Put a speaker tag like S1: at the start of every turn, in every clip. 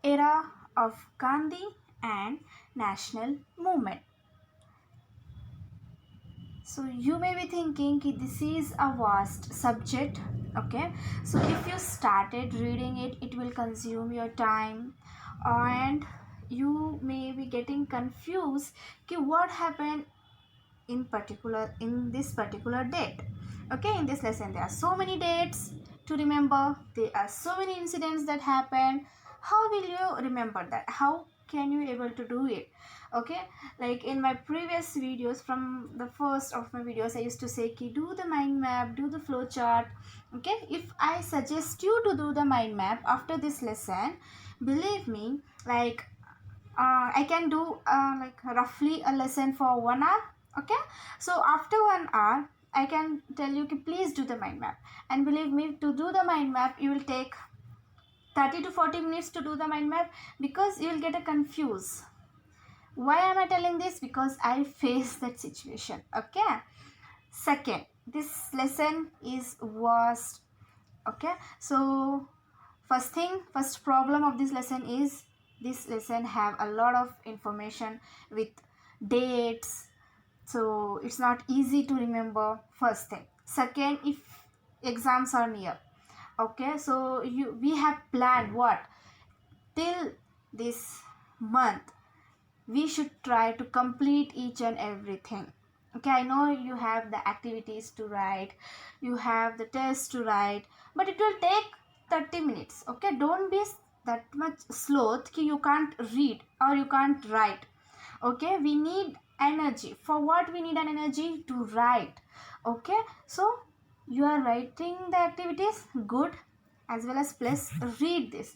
S1: era of Gandhi and national movement. So you may be thinking ki this is a vast subject. Okay, so if you started reading it, it will consume your time, and you may be getting confused ki what happened in this particular date. Okay, in this lesson there are so many dates to remember, there are so many incidents that happened. How will you remember that? How can you able to do it? Okay, like in my previous videos, from the first of my videos, I used to say ki do the mind map, do the flow chart. Okay, if I suggest you to do the mind map after this lesson, believe me, like I can do like roughly a lesson for 1 hour. Okay, so after 1 hour I can tell you ki please do the mind map, and believe me, to do the mind map you will take 30 to 40 minutes to do the mind map, because you will get a confused. Why am I telling this? Because I face that situation. Okay, second, this lesson is vast. Okay, so first problem of this lesson is this lesson have a lot of information with dates, so it's not easy to remember. First thing. Second, if exams are near, okay, so we have planned what till this month we should try to complete each and everything. Okay, I know you have the activities to write, you have the test to write, but it will take 30 minutes. Okay, don't be that much sloth ki you can't read or you can't write. Okay, we need energy. For what we need an energy? To write. Okay, so you are writing the activities, good, as well as plus read this.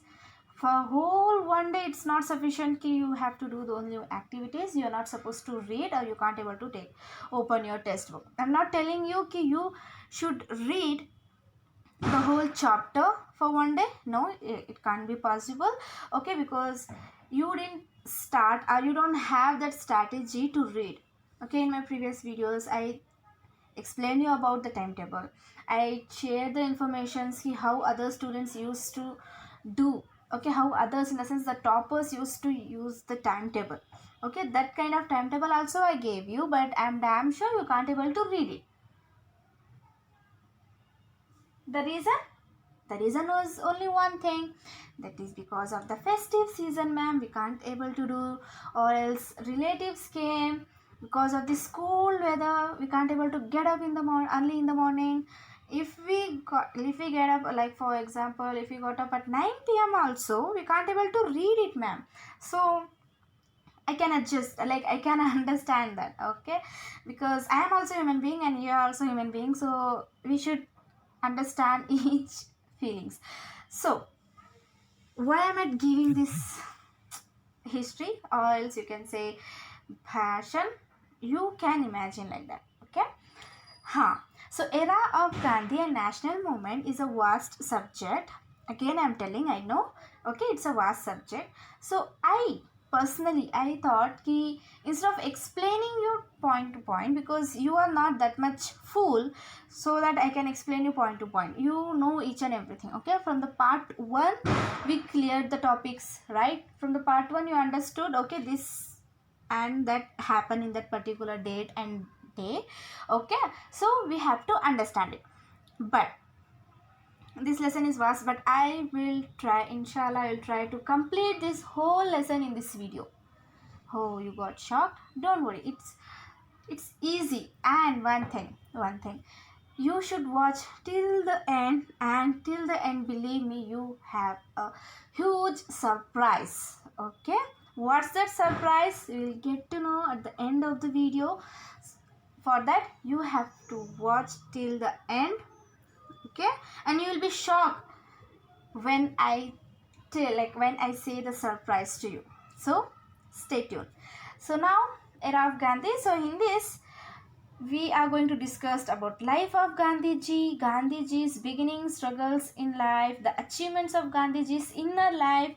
S1: For whole 1 day it's not sufficient ki you have to do the only activities, you are not supposed to read, or you can't able to take open your test book. I'm not telling you ki you should read the whole chapter for 1 day. No, it can't be possible. Okay, because you didn't start, or you don't have that strategy to read. Okay, in my previous videos I explain you about the timetable, I share the information, see how other students used to do. Okay, how others, in the sense the toppers, used to use the timetable. Okay, that kind of timetable also I gave you, but I'm damn sure you can't able to read it. The reason was only one thing, that is because of the festive season, ma'am, we can't able to do, or else relatives came, because of the school weather we can't able to get up in the early in the morning. If we get up, like for example, if we got up at 9 p.m. also, we can't able to read it, ma'am. So I can adjust, like I can understand that. Okay, because I am also human being and you are also human being, so we should understand each feelings. So why am I giving this history, or else you can say passion, you can imagine like that. Okay, so era of Gandhi and national movement is a vast subject. Again I'm telling, I know, okay, it's a vast subject. So I thought ki instead of explaining you point to point, because you are not that much fool, so that I can explain you point to point, you know each and everything. Okay, from the part 1 we cleared the topics, right? From the part 1 you understood, okay, this and that happened in that particular date and day. Okay, so we have to understand it. But this lesson is vast, but I will try, inshallah I will try to complete this whole lesson in this video. Oh, you got shocked? Don't worry, it's easy. And one thing, you should watch till the end, and till the end, believe me, you have a huge surprise. Okay, what's that surprise? You will get to know at the end of the video. For that you have to watch till the end. Okay, and you will be shocked when I when I say the surprise to you. So stay tuned. So now, era of Gandhi. So in this we are going to discuss about life of Gandhiji, Gandhiji's beginning, struggles in life, the achievements of Gandhiji's inner life,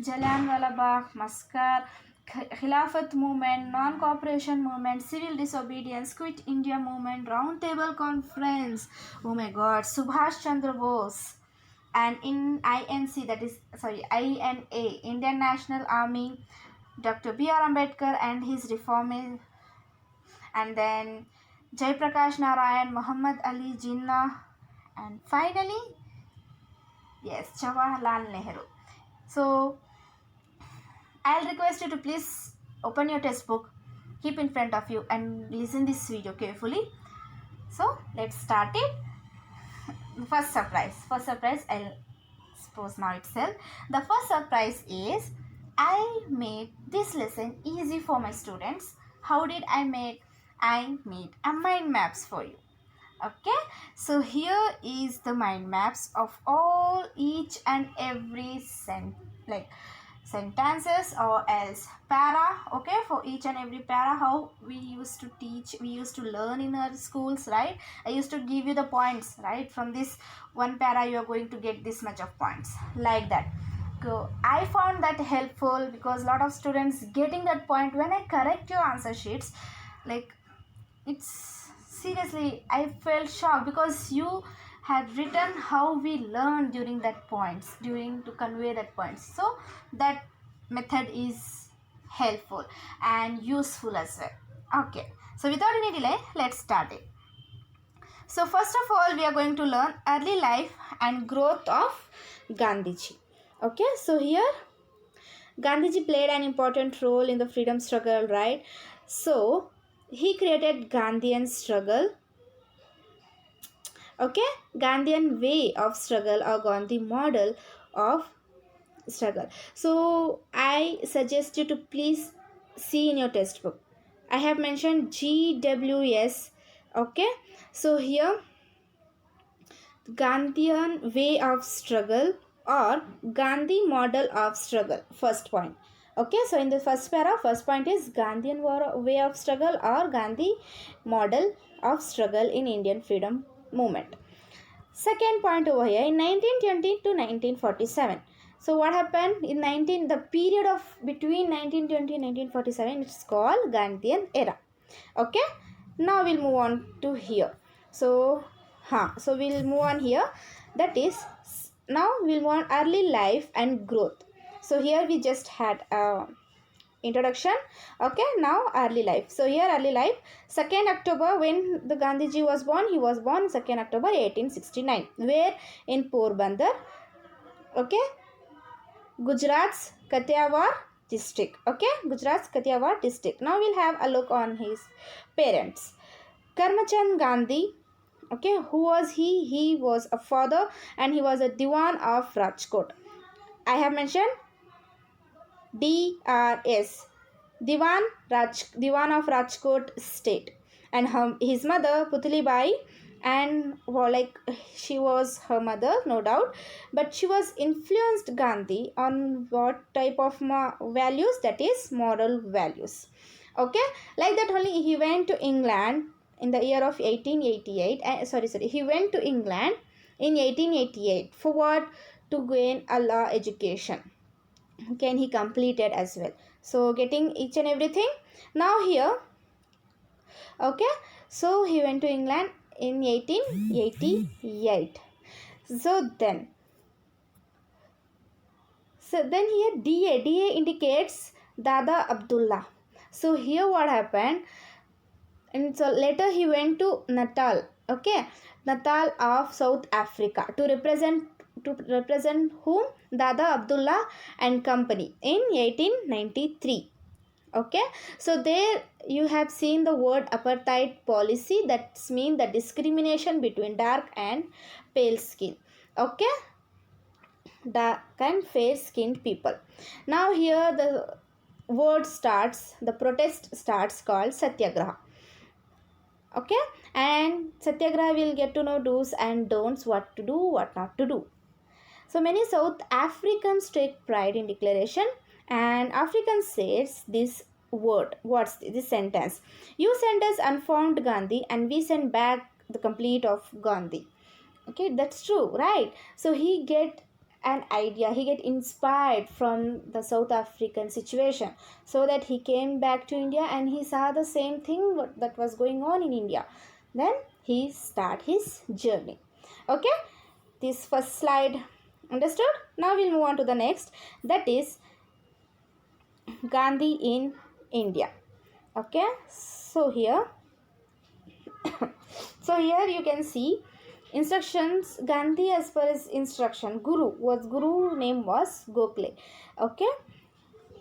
S1: Jallianwala Bagh massacre, Khilafat movement, non-cooperation movement, civil disobedience, quit India movement, round table conference, oh my god, Subhash Chandra Bose, and in INC, that is INA, Indian National Army, Dr.B.R Ambedkar and his reform, and then Jaiprakash Narayan, Muhammad Ali Jinnah, and finally, yes, Jawaharlal Nehru. So I'll request you to please open your textbook, keep in front of you, and listen this video carefully. So let's start it. First surprise, I'll suppose now itself. The first surprise is I made this lesson easy for my students. How did I made? I made a mind maps for you. Okay, so here is the mind maps of all each and every sentences or else para. Okay, for each and every para, how we used to teach, we used to learn in our schools, right? I used to give you the points, right? From this one para you are going to get this much of points, like that. So I found that helpful because a lot of students getting that point when I correct your answer sheets, like it's seriously I felt shocked because you had written how we learned during that points, during to convey that points. So that method is helpful and useful as well. Okay, so without any delay, let's start it. So first of all, we are going to learn early life and growth of Gandhiji. Okay, so here Gandhiji played an important role in the freedom struggle, right? So he created Gandhian struggle, okay, Gandhian way of struggle or Gandhi model of struggle. So I suggest you to please see in your textbook. I have mentioned GWS, okay. So here Gandhian way of struggle or Gandhi model of struggle, first point. Okay, so in the first para, first point is Gandhian way of struggle or Gandhi model of struggle in Indian freedom movement. Second point over here, in 1920 to 1947. So what happened in the period of between 1920 and 1947, it's called Gandhian era. Okay, now we'll move on to here. So we'll move on here. That is, now we'll move on early life and growth. So here we just had introduction. Okay, now early life. So here early life, 2nd October when the Gandhiji was born, he was born 2nd October 1869. Where? In Porbandar. Okay, Gujarat's Kathiawar district. Okay, Gujarat's Kathiawar district. Now we'll have a look on his parents. Karmachand Gandhi. Okay, who was he? He was a father and he was a Diwan of Rajkot. I have mentioned DRS, Diwan of Rajkot state, and his mother Putli Bai, and she was her mother, no doubt, but she was influenced Gandhi on what type of values? That is moral values. Okay, like that only he went to England in the year of 1888. He went to England in 1888 for what? To gain a law education. Okay, and he completed as well. So getting each and everything. Now here, okay, so he went to England in 1888. So then here DA indicates Dada Abdullah. So here what happened? And so later he went to Natal, okay, Natal of South Africa to represent whom? Dada Abdullah and company in 1893. Okay, so there you have seen the word apartheid policy, that means the discrimination between dark and pale skin. Okay, dark and fair skinned people. Now here the protest starts called Satyagraha. Okay, and Satyagraha will get to know do's and don'ts, what to do, what not to do. So many South Africans take pride in declaration, and Africans says this word. What's this sentence? You send us unformed Gandhi and we send back the complete of Gandhi. Okay, that's true, right? So he get an idea, he get inspired from the South African situation, so that he came back to India and he saw the same thing that was going on in India. Then he start his journey. Okay, this first slide Understood? Now we'll move on to the next, that is Gandhi in India. Okay, so here so here you can see instructions. Gandhi, as per his instruction, guru name was Gokhale. Okay,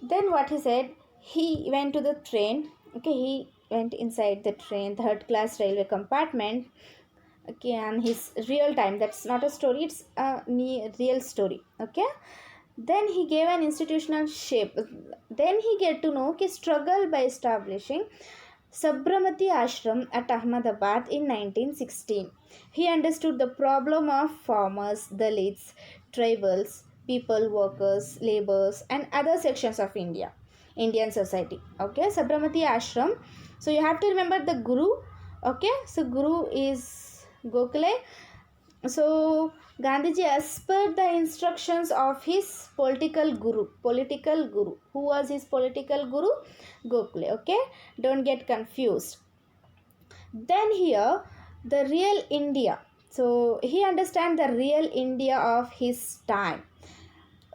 S1: then what he said, he went to the train. Okay, he went inside the train, third class railway compartment. Okay, and his real time, that's not a story, it's a real story. Okay, then he gave an institutional shape. Then he get to know his struggle by establishing Sabramati Ashram at Ahmedabad in 1916. He understood the problem of farmers, Dalits, tribals, people, workers, laborers, and other sections of Indian society. Okay, Sabramati Ashram. So you have to remember the Guru. Okay, so Guru is Gokhale. So Gandhiji, as per the instructions of his political guru. Who was his political guru? Gokhale. Okay, don't get confused. Then here, the real India. So he understand the real India of his time.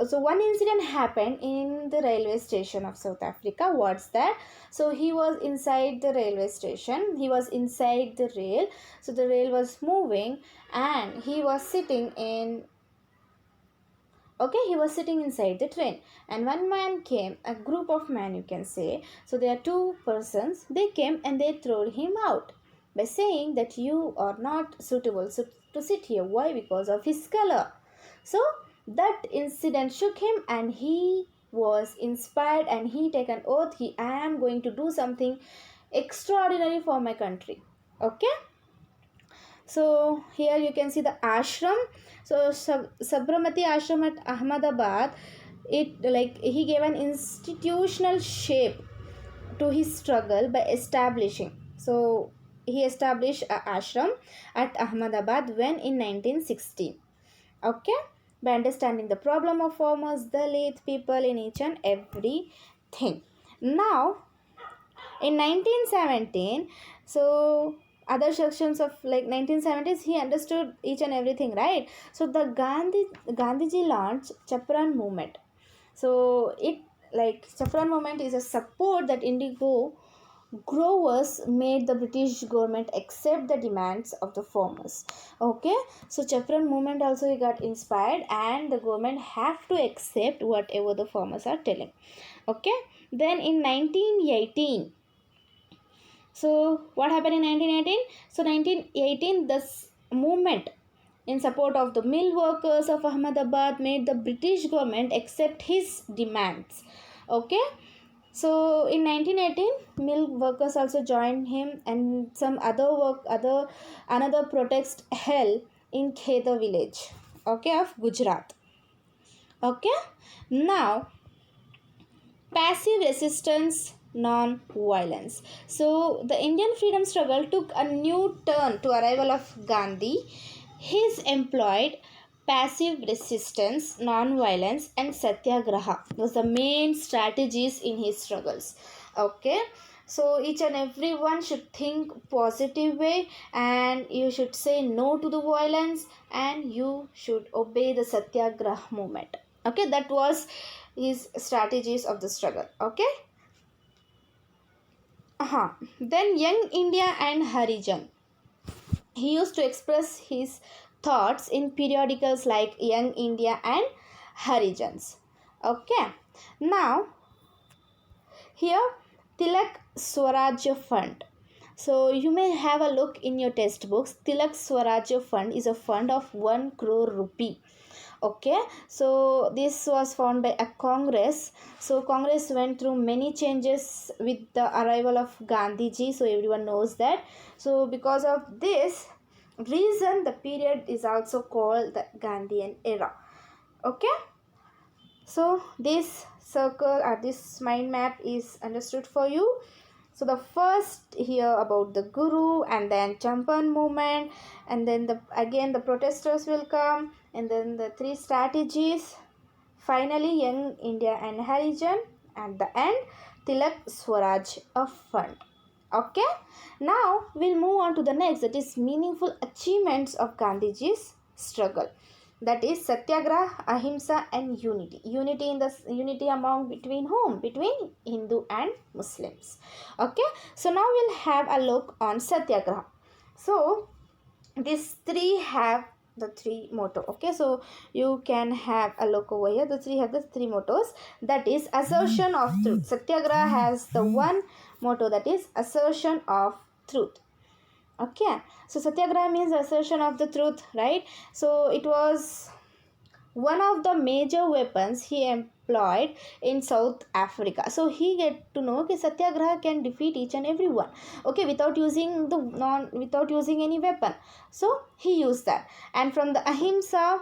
S1: So one incident happened in the railway station of South Africa. What's that? So he was inside the railway station. He was inside the rail. So the rail was moving and he was sitting in. Okay, he was sitting inside the train, and one man came, a group of men you can say. So there are two persons. They came and they threw him out by saying that you are not suitable to sit here. Why? Because of his color. So that incident shook him and he was inspired and he take an oath. I am going to do something extraordinary for my country. Okay. So here you can see the ashram. So Sabramati Ashram at Ahmedabad, it like he gave an institutional shape to his struggle by establishing. So he established a ashram at Ahmedabad when in 1916. Okay, by understanding the problem of farmers, Dalit people in each and every thing. Now in 1917, so other sections of like 1970s, he understood each and everything, right? So the Gandhiji launched Chapran movement. So it like Chapran movement is a support that indigo growers made the British government accept the demands of the farmers. Okay, so Chapran movement also he got inspired and the government have to accept whatever the farmers are telling. Okay, then in 1918, so what happened in 1918? So 1918, this movement in support of the mill workers of Ahmedabad made the British government accept his demands. Okay. So in 1918, mill workers also joined him and some another protest held in Kheda village. Okay, of Gujarat. Okay. Now, passive resistance, non-violence. So the Indian freedom struggle took a new turn to arrival of Gandhi. He's employed passive resistance, non-violence and satyagraha was the main strategies in his struggles. Okay, so each and everyone should think positive way and you should say no to the violence and you should obey the satyagraha movement. Okay, that was his strategies of the struggle. Okay. Then Young India and Harijan. He used to express his thoughts in periodicals like Young India and Harijans. Okay. Now, here Tilak Swarajya Fund. So you may have a look in your textbooks. Tilak Swarajya Fund is a fund of 1 crore rupee. Okay, so this was formed by a Congress. So Congress went through many changes with the arrival of Gandhiji. So everyone knows that. So because of this reason, the period is also called the Gandhian era. Okay, so this circle or this mind map is understood for you. So the first here about the Guru and then Champan movement and then the protesters will come and then the three strategies. Finally Young India and Harijan, at the end Tilak Swaraj a fund. Okay, now we'll move on to the next, that is meaningful achievements of Gandhiji's struggle. that is Satyagraha, Ahimsa and unity. Unity among between whom? Between Hindu and Muslims. Okay, so now we'll have a look on Satyagraha. So these three have the three motto. Okay, so you can have a look over here. The three have the three mottos, that is assertion of truth. Satyagraha has the one motto, that is assertion of truth. Okay, so Satyagraha means assertion of the truth, right? So it was one of the major weapons he employed in South Africa. So he get to know that Satyagraha can defeat each and every one, okay, without using any weapon. So he used that. And from the Ahimsa,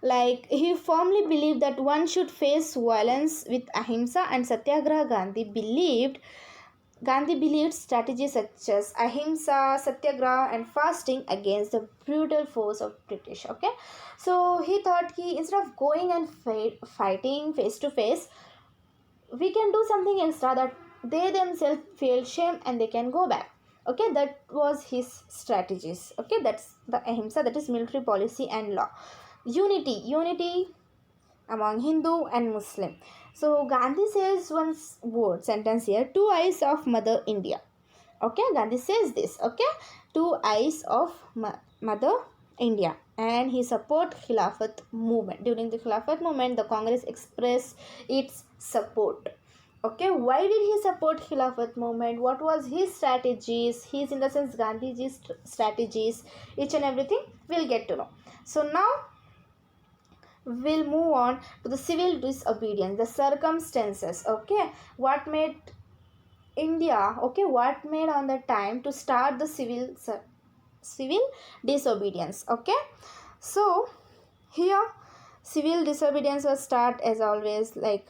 S1: like, he firmly believed that one should face violence with Ahimsa, and Satyagraha Gandhi believed strategies such as ahimsa, satyagraha, and fasting against the brutal force of British. Okay, so he thought instead of going and fighting face to face, we can do something extra that they themselves feel shame and they can go back. Okay, that was his strategies. Okay, that's the ahimsa, that is military policy and law. Unity among Hindu and Muslim. So Gandhi says one word sentence here, two eyes of Mother India. Okay, Gandhi says this. Okay, two eyes of Mother India, and he support Khilafat movement. During the Khilafat movement, the Congress expressed its support. Okay, why did he support Khilafat movement? What was his strategies? His, in the sense, Gandhiji's strategies, each and everything we'll get to know. So now we'll move on to the civil disobedience, the circumstances. Okay, what made India, okay, what made on the time to start the civil disobedience. Okay, so here civil disobedience was start as always, like,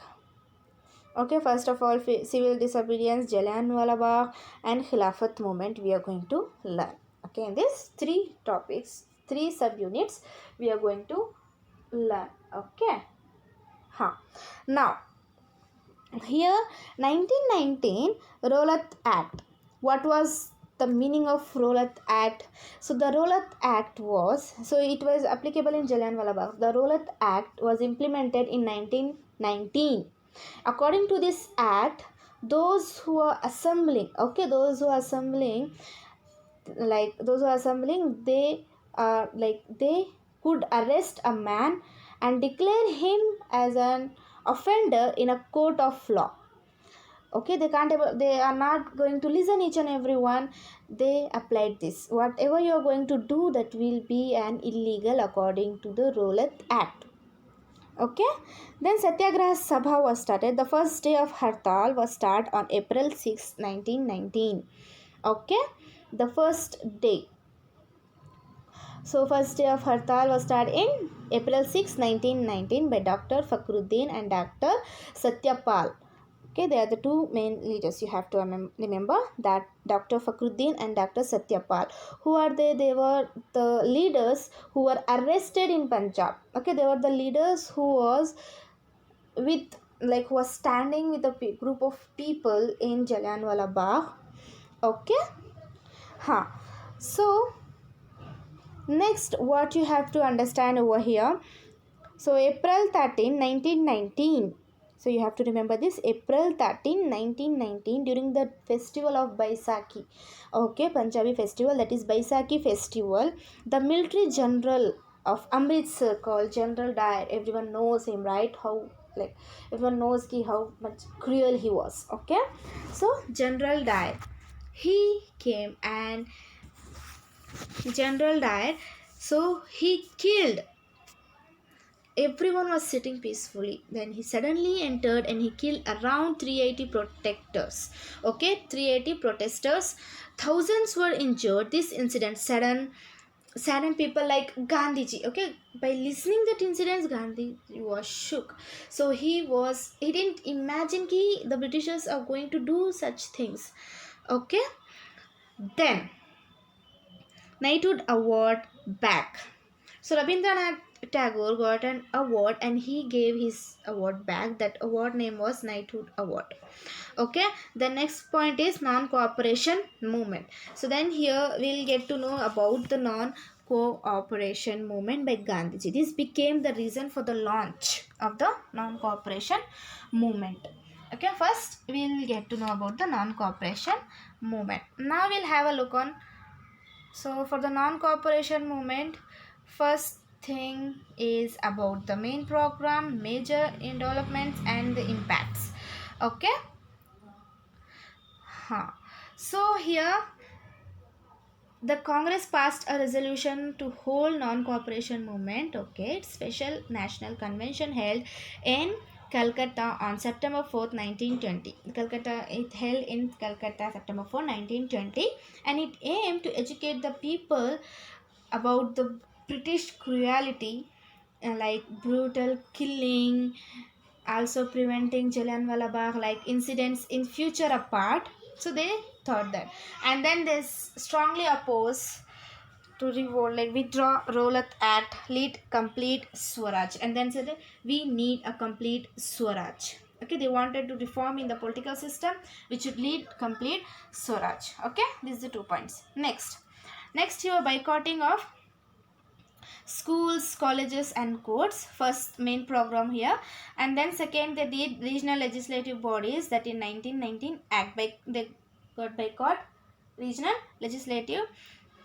S1: okay, first of all, civil disobedience, Jallianwala Bagh and Khilafat movement we are going to learn. Okay, in these three topics, three subunits we are going to learn. Okay, now here 1919 Rowlatt Act. What was the meaning of Rowlatt Act? So the Rowlatt Act was, so it was applicable in Jallianwala Bagh. The Rowlatt Act was implemented in 1919. According to this act, those who are assembling, okay, they could arrest a man and declare him as an offender in a court of law. Okay, they are not going to listen each and everyone. They applied this, whatever you are going to do, that will be an illegal according to the Rowlatt Act. Okay, then Satyagraha Sabha was started. The first day of Hartal was started on April 6, 1919. Okay, the first day. So first day of Hartal was started in April 6, 1919 by Dr. Fakhruddin and Dr. Satyapal. Okay, they are the two main leaders. You have to remember that Dr. Fakhruddin and Dr. Satyapal. Who are they? They were the leaders who were arrested in Punjab. Okay, they were the leaders who was standing with a group of people in Jallianwala Bagh. Okay, so next, what you have to understand over here. So April 13, 1919. So you have to remember this, April 13, 1919, during the festival of Baisakhi. Okay, Punjabi festival, that is Baisakhi festival. The military general of Amritsar called General Dyer. Everyone knows him, right? Everyone knows how much cruel he was. Okay, so General Dyer, he came, and General Dyer, so he killed. Everyone was sitting peacefully. Then he suddenly entered and he killed around 380 protesters. Okay, 380 protesters. Thousands were injured. This incident saddened people like Gandhiji. Okay, by listening that incident, Gandhi was shook. So he didn't imagine that the Britishers are going to do such things. Okay, then Knighthood Award back. So Rabindranath Tagore got an award and he gave his award back. That award name was Knighthood Award. Okay, the next point is non-cooperation movement. So then here we'll get to know about the non non-cooperation movement by Gandhiji. This became the reason for the launch of the non-cooperation movement. Okay, first we'll get to know about the non-cooperation movement. Now we'll have a look on. So for the non-cooperation movement, first thing is about the main program, major developments and the impacts. Okay. So here the Congress passed a resolution to hold non-cooperation movement. Okay, it's special national convention held in Calcutta on September 4th, 1920. It held in Calcutta September 4, 1920, and it aimed to educate the people about the British cruelty, like brutal killing, also preventing Jallianwala Bagh like incidents in future apart. So they thought that, and then they strongly oppose to revolt, like withdraw, rolleth at, lead complete Swaraj, and then said that we need a complete Swaraj. Okay, they wanted to reform in the political system which would lead complete Swaraj. Okay, these are the 2 points. Next here, boycotting of schools, colleges and courts, first main program here, and then second they did regional legislative bodies, that in 1919 act by they got boycott regional legislative,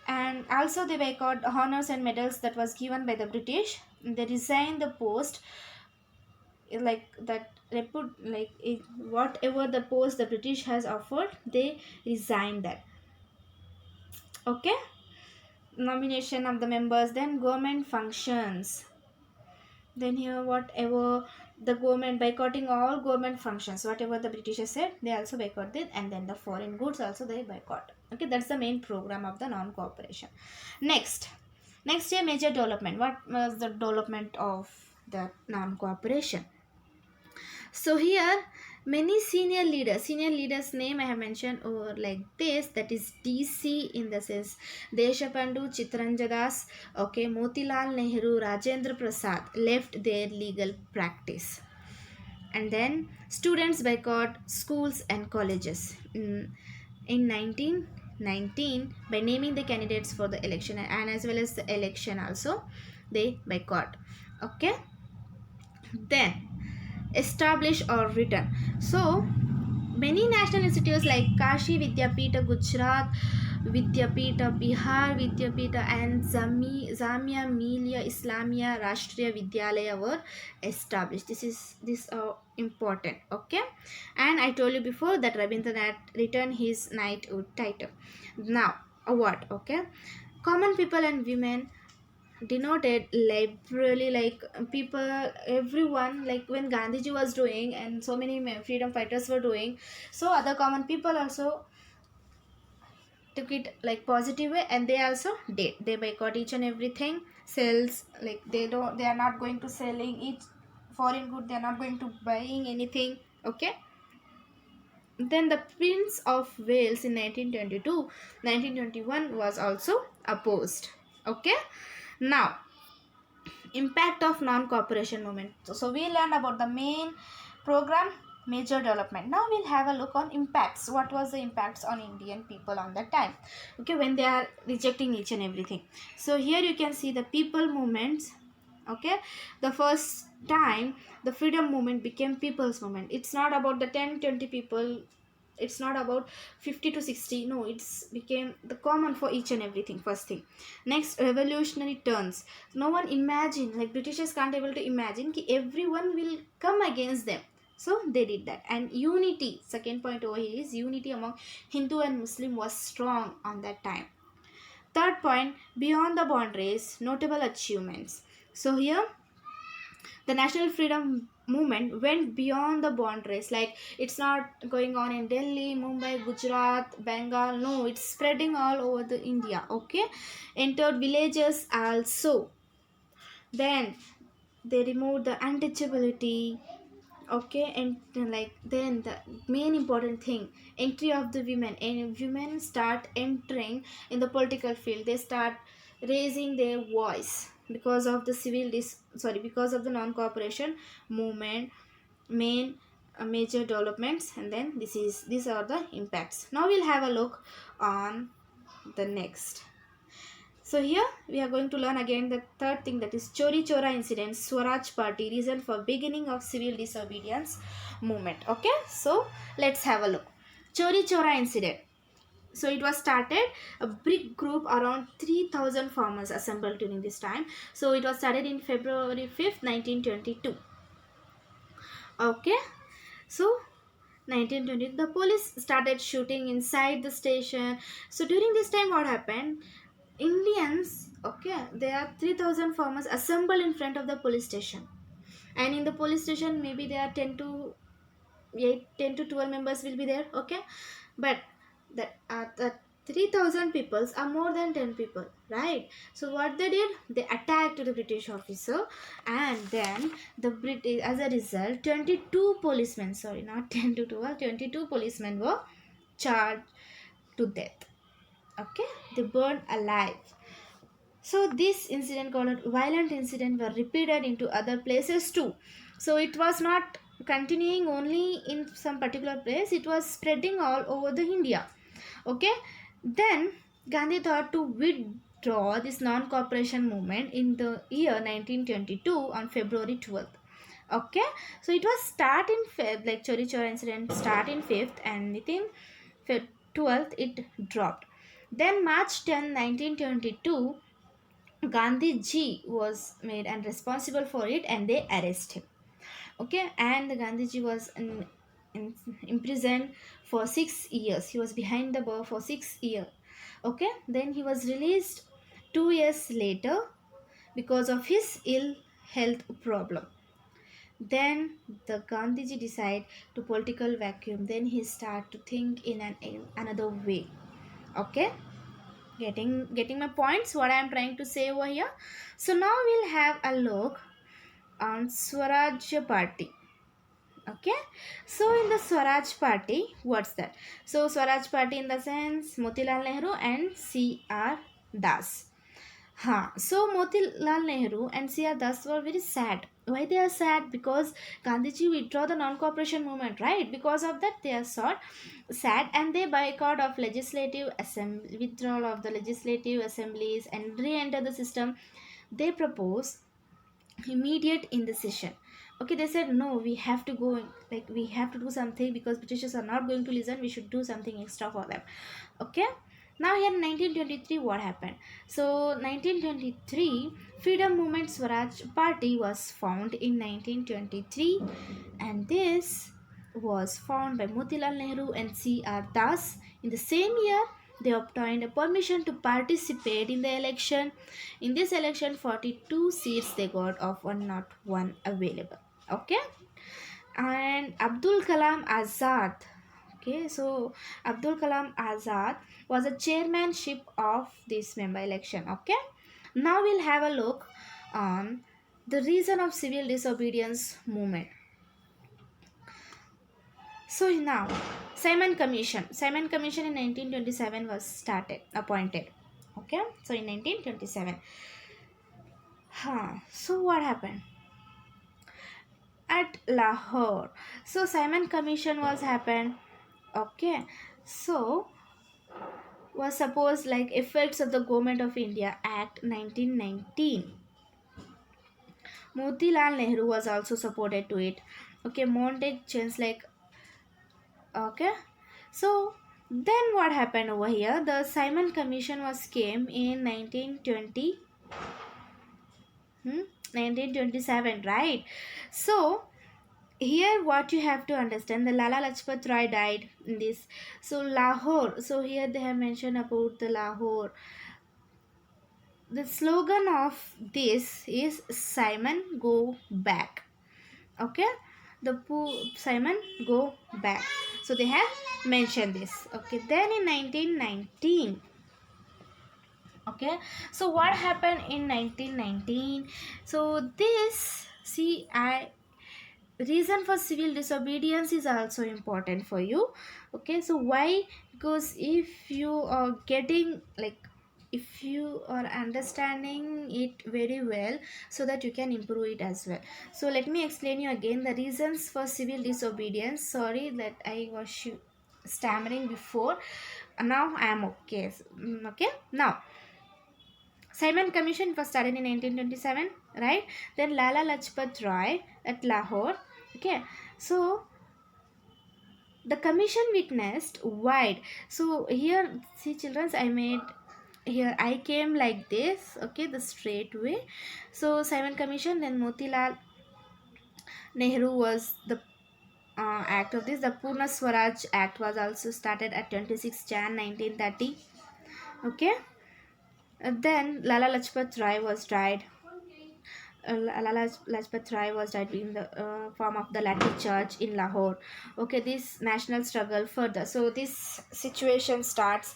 S1: and also they boycott honors and medals that was given by the British. They resigned the post, like that whatever the post the British has offered, they resigned that. Okay, nomination of the members, then government functions. Then here, whatever the government boycotting all government functions, whatever the Britishers said, they also boycotted, and then the foreign goods also they boycott. Okay, that's the main program of the non-cooperation. Next year, major development. What was the development of the non-cooperation? So here many senior leaders name I have mentioned over like this, that is DC in the sense Deshapandhu, Chitranja Das, okay, Motilal Nehru, Rajendra Prasad left their legal practice. And then students boycott schools and colleges in 1919 by naming the candidates for the election, and as well as the election also they boycott. Okay, then establish or written. So many national institutes like Kashi Vidyapita Gujarat, Vidyapita Bihar Vidyapita and Zamia Millia Islamia Rashtriya Vidyalaya were established. This important. Okay, and I told you before that Rabindranath returned his knighthood title. Now award. Okay, common people and women denoted liberally, like people, everyone, like when Gandhiji was doing and so many freedom fighters were doing, so other common people also took it like positive way, and they also did, they boycott each and everything, sells, like they are not going to selling each foreign good, they are not going to buying anything. Okay, then the Prince of Wales in 1922 1921 was also opposed. Okay, now impact of non-cooperation movement. So we learned about the main program, major development. Now we'll have a look on impacts. What was the impacts on Indian people on that time, okay, when they are rejecting each and everything. So here you can see the people movements. Okay, the first time the freedom movement became people's movement. It's not about the 10-20 people, it's not about 50 to 60, no, it's became the common for each and everything. First thing. Next, revolutionary turns. No one imagine, like Britishers can't able to imagine ki everyone will come against them, so they did that. And unity, second point over here is unity among Hindu and Muslim was strong on that time. Third point, beyond the boundaries, notable achievements. So here the national freedom movement went beyond the boundaries, like it's not going on in Delhi, Mumbai, Gujarat, Bengal, no, it's spreading all over the India. Okay, entered villages also. Then they removed the untouchability. Okay, and like then the main important thing, entry of the women, and women start entering in the political field, they start raising their voice because of the because of the non-cooperation movement, main major developments, and then these are the impacts. Now we'll have a look on the next. So here we are going to learn again the third thing, that is Chauri Chaura incident, Swaraj Party, reason for beginning of civil disobedience movement. Okay, so let's have a look. Chauri Chaura incident. So it was started, a big group around 3000 farmers assembled during this time. So it was started in February 5th, 1922. Okay, so 1920, the police started shooting inside the station. So during this time what happened, Indians, okay, there are 3000 farmers assembled in front of the police station, and in the police station maybe there are 10 to 8, 10 to 12 members will be there. Okay, but the 3000 peoples are more than 10 people, right? So what they did, they attacked the British officer, and then the British, as a result, 22 policemen, sorry, not 10 to 12, 22 policemen were charged to death. Okay, they burned alive. So this incident, called violent incident, were repeated into other places too. So it was not continuing only in some particular place, it was spreading all over the India. Okay, then Gandhi thought to withdraw this non-cooperation movement in the year 1922 on February 12th. Okay, so it was start in Feb, like Chauri Chaura incident start in 5th, and within 12th it dropped. Then March 10, 1922, Gandhi ji was made and responsible for it, and they arrest him. Okay, and the Gandhiji was in imprisoned for 6 years. He was behind the bar for 6 years. Okay, then he was released 2 years later because of his ill health problem. Then the Gandhiji decided to political vacuum. Then he started to think in another way. Okay, getting my points, what I am trying to say over here. So now we'll have a look on Swaraj Party. Okay, so in the Swaraj Party, what's that? So Swaraj Party, in the sense, Motilal Nehru and C.R. Das. So Motilal Nehru and C.R. Das were very sad. Why they are sad? Because Gandhiji withdraw the non-cooperation movement, right? Because of that they are sad, and they boycott of legislative assembly, withdrawal of the legislative assemblies, and re-enter the system. They propose immediate indecision. Okay, they said no, we have to go, like we have to do something, because Britishers are not going to listen, we should do something extra for them. Okay, now here in 1923 what happened? So 1923, freedom movement Swaraj Party was found in 1923, and this was found by Motilal Nehru and C.R. Das. In the same year, they obtained a permission to participate in the election. In this election, 42 seats they got of 101 available. Okay, and Abdul Kalam Azad. Okay, so Abdul Kalam Azad was a chairmanship of this member election. Okay, now we'll have a look on the reason of civil disobedience movement. So now, Simon Commission in 1927 was appointed. Okay, so in 1927. So what happened? At Lahore. So Simon Commission was happened. Okay, so was supposed like effects of the Government of India Act 1919. Motilal Nehru was also supported to it. Okay, Montague Chance, like, okay, so then what happened over here? The Simon Commission was came in 1920, 1927, right? So here what you have to understand, the Lala Lajpat Rai died in this. So Lahore, so here they have mentioned about the Lahore. The slogan of this is Simon go back. Okay, the Simon go back, so they have mentioned this. Okay, then in 1919, okay, so what happened in 1919? So this, see, reason for civil disobedience is also important for you. Okay, so why? Because if you are getting, like, if you are understanding it very well, so that you can improve it as well. So let me explain you again the reasons for civil disobedience. Sorry that I was stammering before. Now I am okay. Okay, now Simon Commission was started in 1927, right? Then Lala Lajpat Rai at Lahore. Okay, so the commission witnessed wide. So here, see children, I made here, I came like this, okay, the straight way. So Simon Commission, then Motilal Nehru was the act of this. The Purna Swaraj Act was also started at 26 Jan 1930. Okay. Then Lala Lajpat Rai was died. Lala Lajpat Rai was died in the form of the Lathi Church in Lahore. Okay, this national struggle further. So this situation starts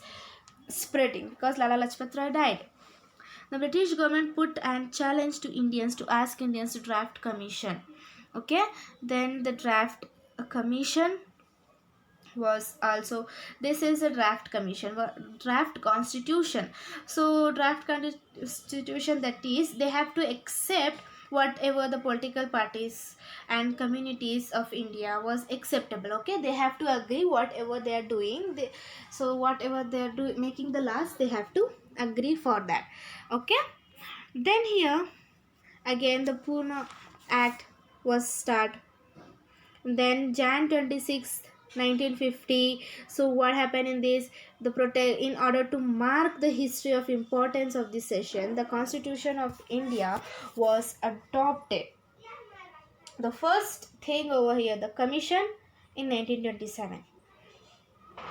S1: spreading because Lala Lajpat Rai died. The British government put an challenge to Indians to ask Indians to draft commission. Okay, then the draft commission was also, this is a draft commission, draft constitution. So draft constitution, that is, they have to accept whatever the political parties and communities of India was acceptable. Okay, they have to agree whatever they are doing, so whatever they are doing, making the laws, they have to agree for that. Okay, then here again the Pune Act was started. Then Jan 26th 1950. So what happened in this, the protest, in order to mark the history of importance of this session, the Constitution of India was adopted. The first thing over here, the commission in 1927.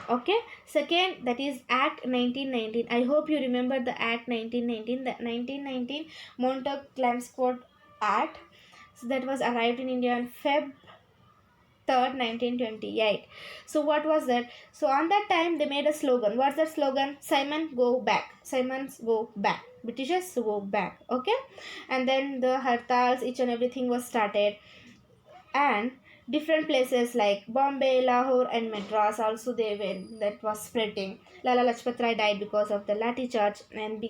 S1: Okay, second, that is Act 1919. I hope you remember the Act 1919, the 1919 Montauk-Chelmsford Act. So that was arrived in India on Feb 3rd 1928. So what was that? So on that time they made a slogan. What's that slogan? Simon, go back. Simons, go back. Britishers, go back. Okay, and then the hartals, each and everything was started, and different places like Bombay, Lahore and Madras also they went, that was spreading. Lala Lajpat Rai died because of the Lathi Charge, and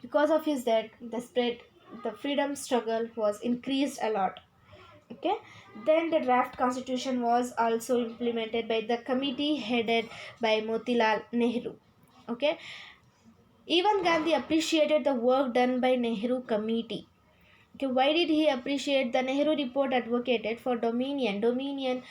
S1: because of his death, the spread, the freedom struggle was increased a lot. Okay, then the draft constitution was also implemented by the committee headed by Motilal Nehru. Okay, even Gandhi appreciated the work done by Nehru committee. Okay, why did he appreciate? The Nehru report advocated for dominion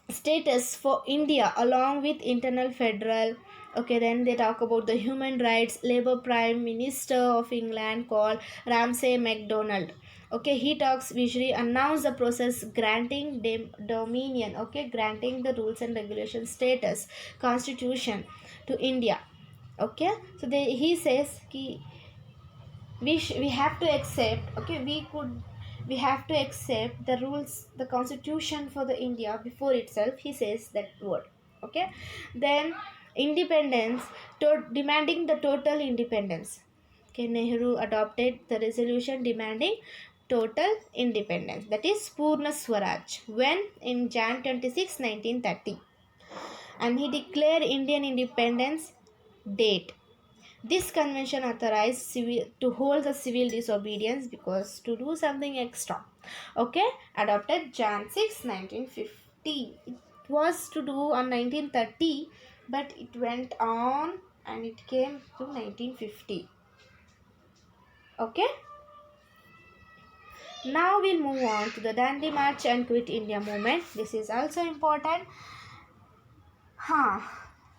S1: status for India along with internal federal. Okay, then they talk about the human rights. Labour Prime Minister of England called Ramsay MacDonald. Okay, he talks visually, announced the process granting dominion. Okay, granting the rules and regulation status constitution to India. Okay, so he says we have to accept. Okay, we have to accept the rules, the constitution for the India before itself. He says that word. Okay, then independence, demanding the total independence. Okay, Nehru adopted the resolution demanding total independence, that is Purna Swaraj, when in Jan 26 1930, and he declared Indian independence date. This convention authorized to hold the civil disobedience because to do something extra. Okay, adopted Jan 6 1950. It was to do on 1930, but it went on and it came to 1950. Okay, now we'll move on to the Dandi March and Quit India movement. This is also important.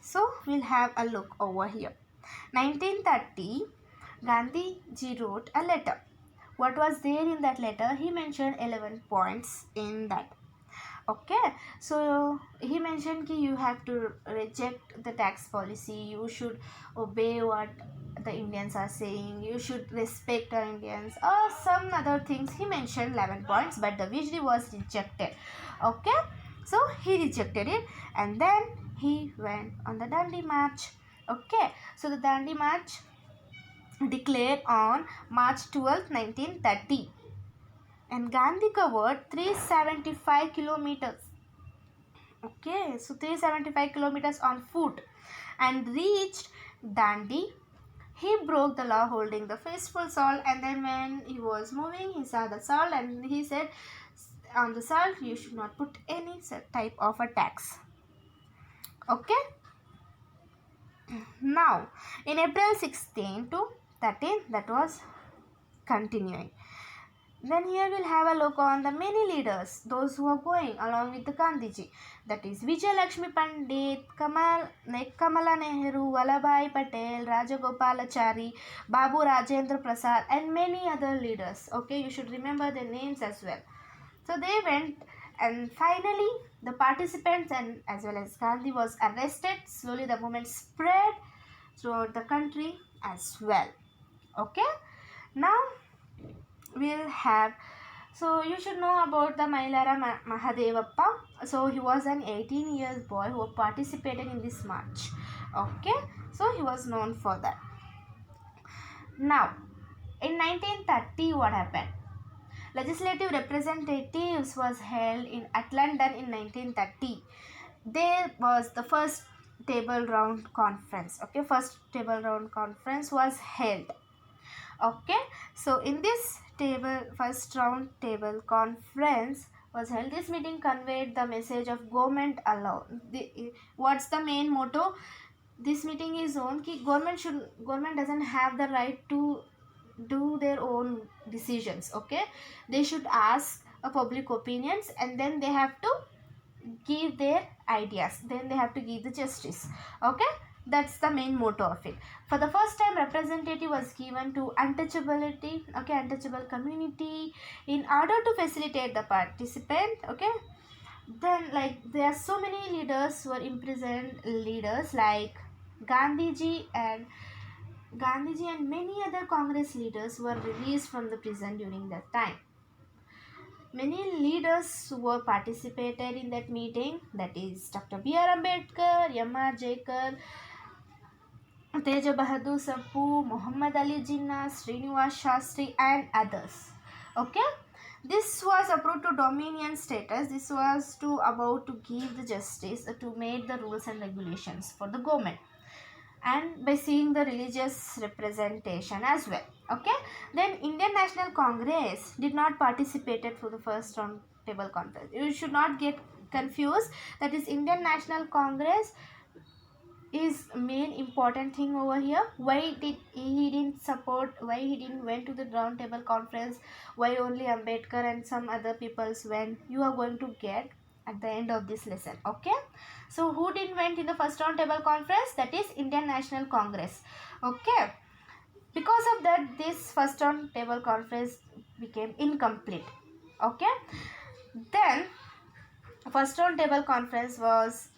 S1: So we'll have a look over here. 1930, Gandhi ji wrote a letter. What was there in that letter? He mentioned 11 points in that. Okay, so he mentioned that you have to reject the tax policy, you should obey what the Indians are saying, you should respect our Indians, or some other things. He mentioned 11 points, but the Vijli was rejected. Okay, so he rejected it, and then he went on the Dandi March. Okay, so the Dandi March declared on March 12, 1930, and Gandhi covered 375 kilometers. Okay, so 375 kilometers on foot and reached Dandi. He broke the law holding the fistful salt, and then when he was moving, he saw the salt and he said, on the salt you should not put any type of a tax. Okay. Now, in April 16 to that was continuing. Then here we'll have a look on the many leaders, those who are going along with the Gandhiji. That is Vijay Lakshmi Pandit, Kamala Nehru, Vallabhbhai Patel, Rajagopalachari, Babu Rajendra Prasad, and many other leaders. Okay, you should remember their names as well. So they went, and finally the participants and as well as Gandhi was arrested. Slowly the movement spread throughout the country as well. Okay, now we'll have, so you should know about the Mailara Mahadevappa. So he was an 18 years boy who participated in this march. Okay, so he was known for that. Now in 1930, what happened? Legislative representatives was held at London in 1930. There was the first table round conference. Okay, first table round conference was held. Okay, so in this first round table conference was held. This meeting conveyed the message of government alone. What's the main motto? This meeting is on ki government doesn't have the right to do their own decisions. Okay, they should ask a public opinions, and then they have to give their ideas, then they have to give the justice. Okay, that's the main motto of it. For the first time, representative was given to untouchability, okay, untouchable community, in order to facilitate the participant. Okay, then like there are so many leaders who were imprisoned, leaders like Gandhiji and many other Congress leaders were released from the prison during that time. Many leaders who participated in that meeting, that is Dr.B.R AMBEDKAR, M.R. Jaikar, Teja Bahadur Sappu, Muhammad Ali Jinnah, Srinivas Shastri, and others. Okay, this was approved to dominion status. This was about to give the justice, to make the rules and regulations for the government, and by seeing the religious representation as well. Okay, then Indian National Congress did not participated for the first round table conference. You should not get confused. That is, Indian National Congress is main important thing over here. Why he didn't support, why he didn't went to the round table conference, why only Ambedkar and some other peoples went, you are going to get at the end of this lesson. Okay, so who didn't went in the first round table conference? That is Indian National Congress. Okay, because of that, this first round table conference became incomplete. Okay, then first round table conference was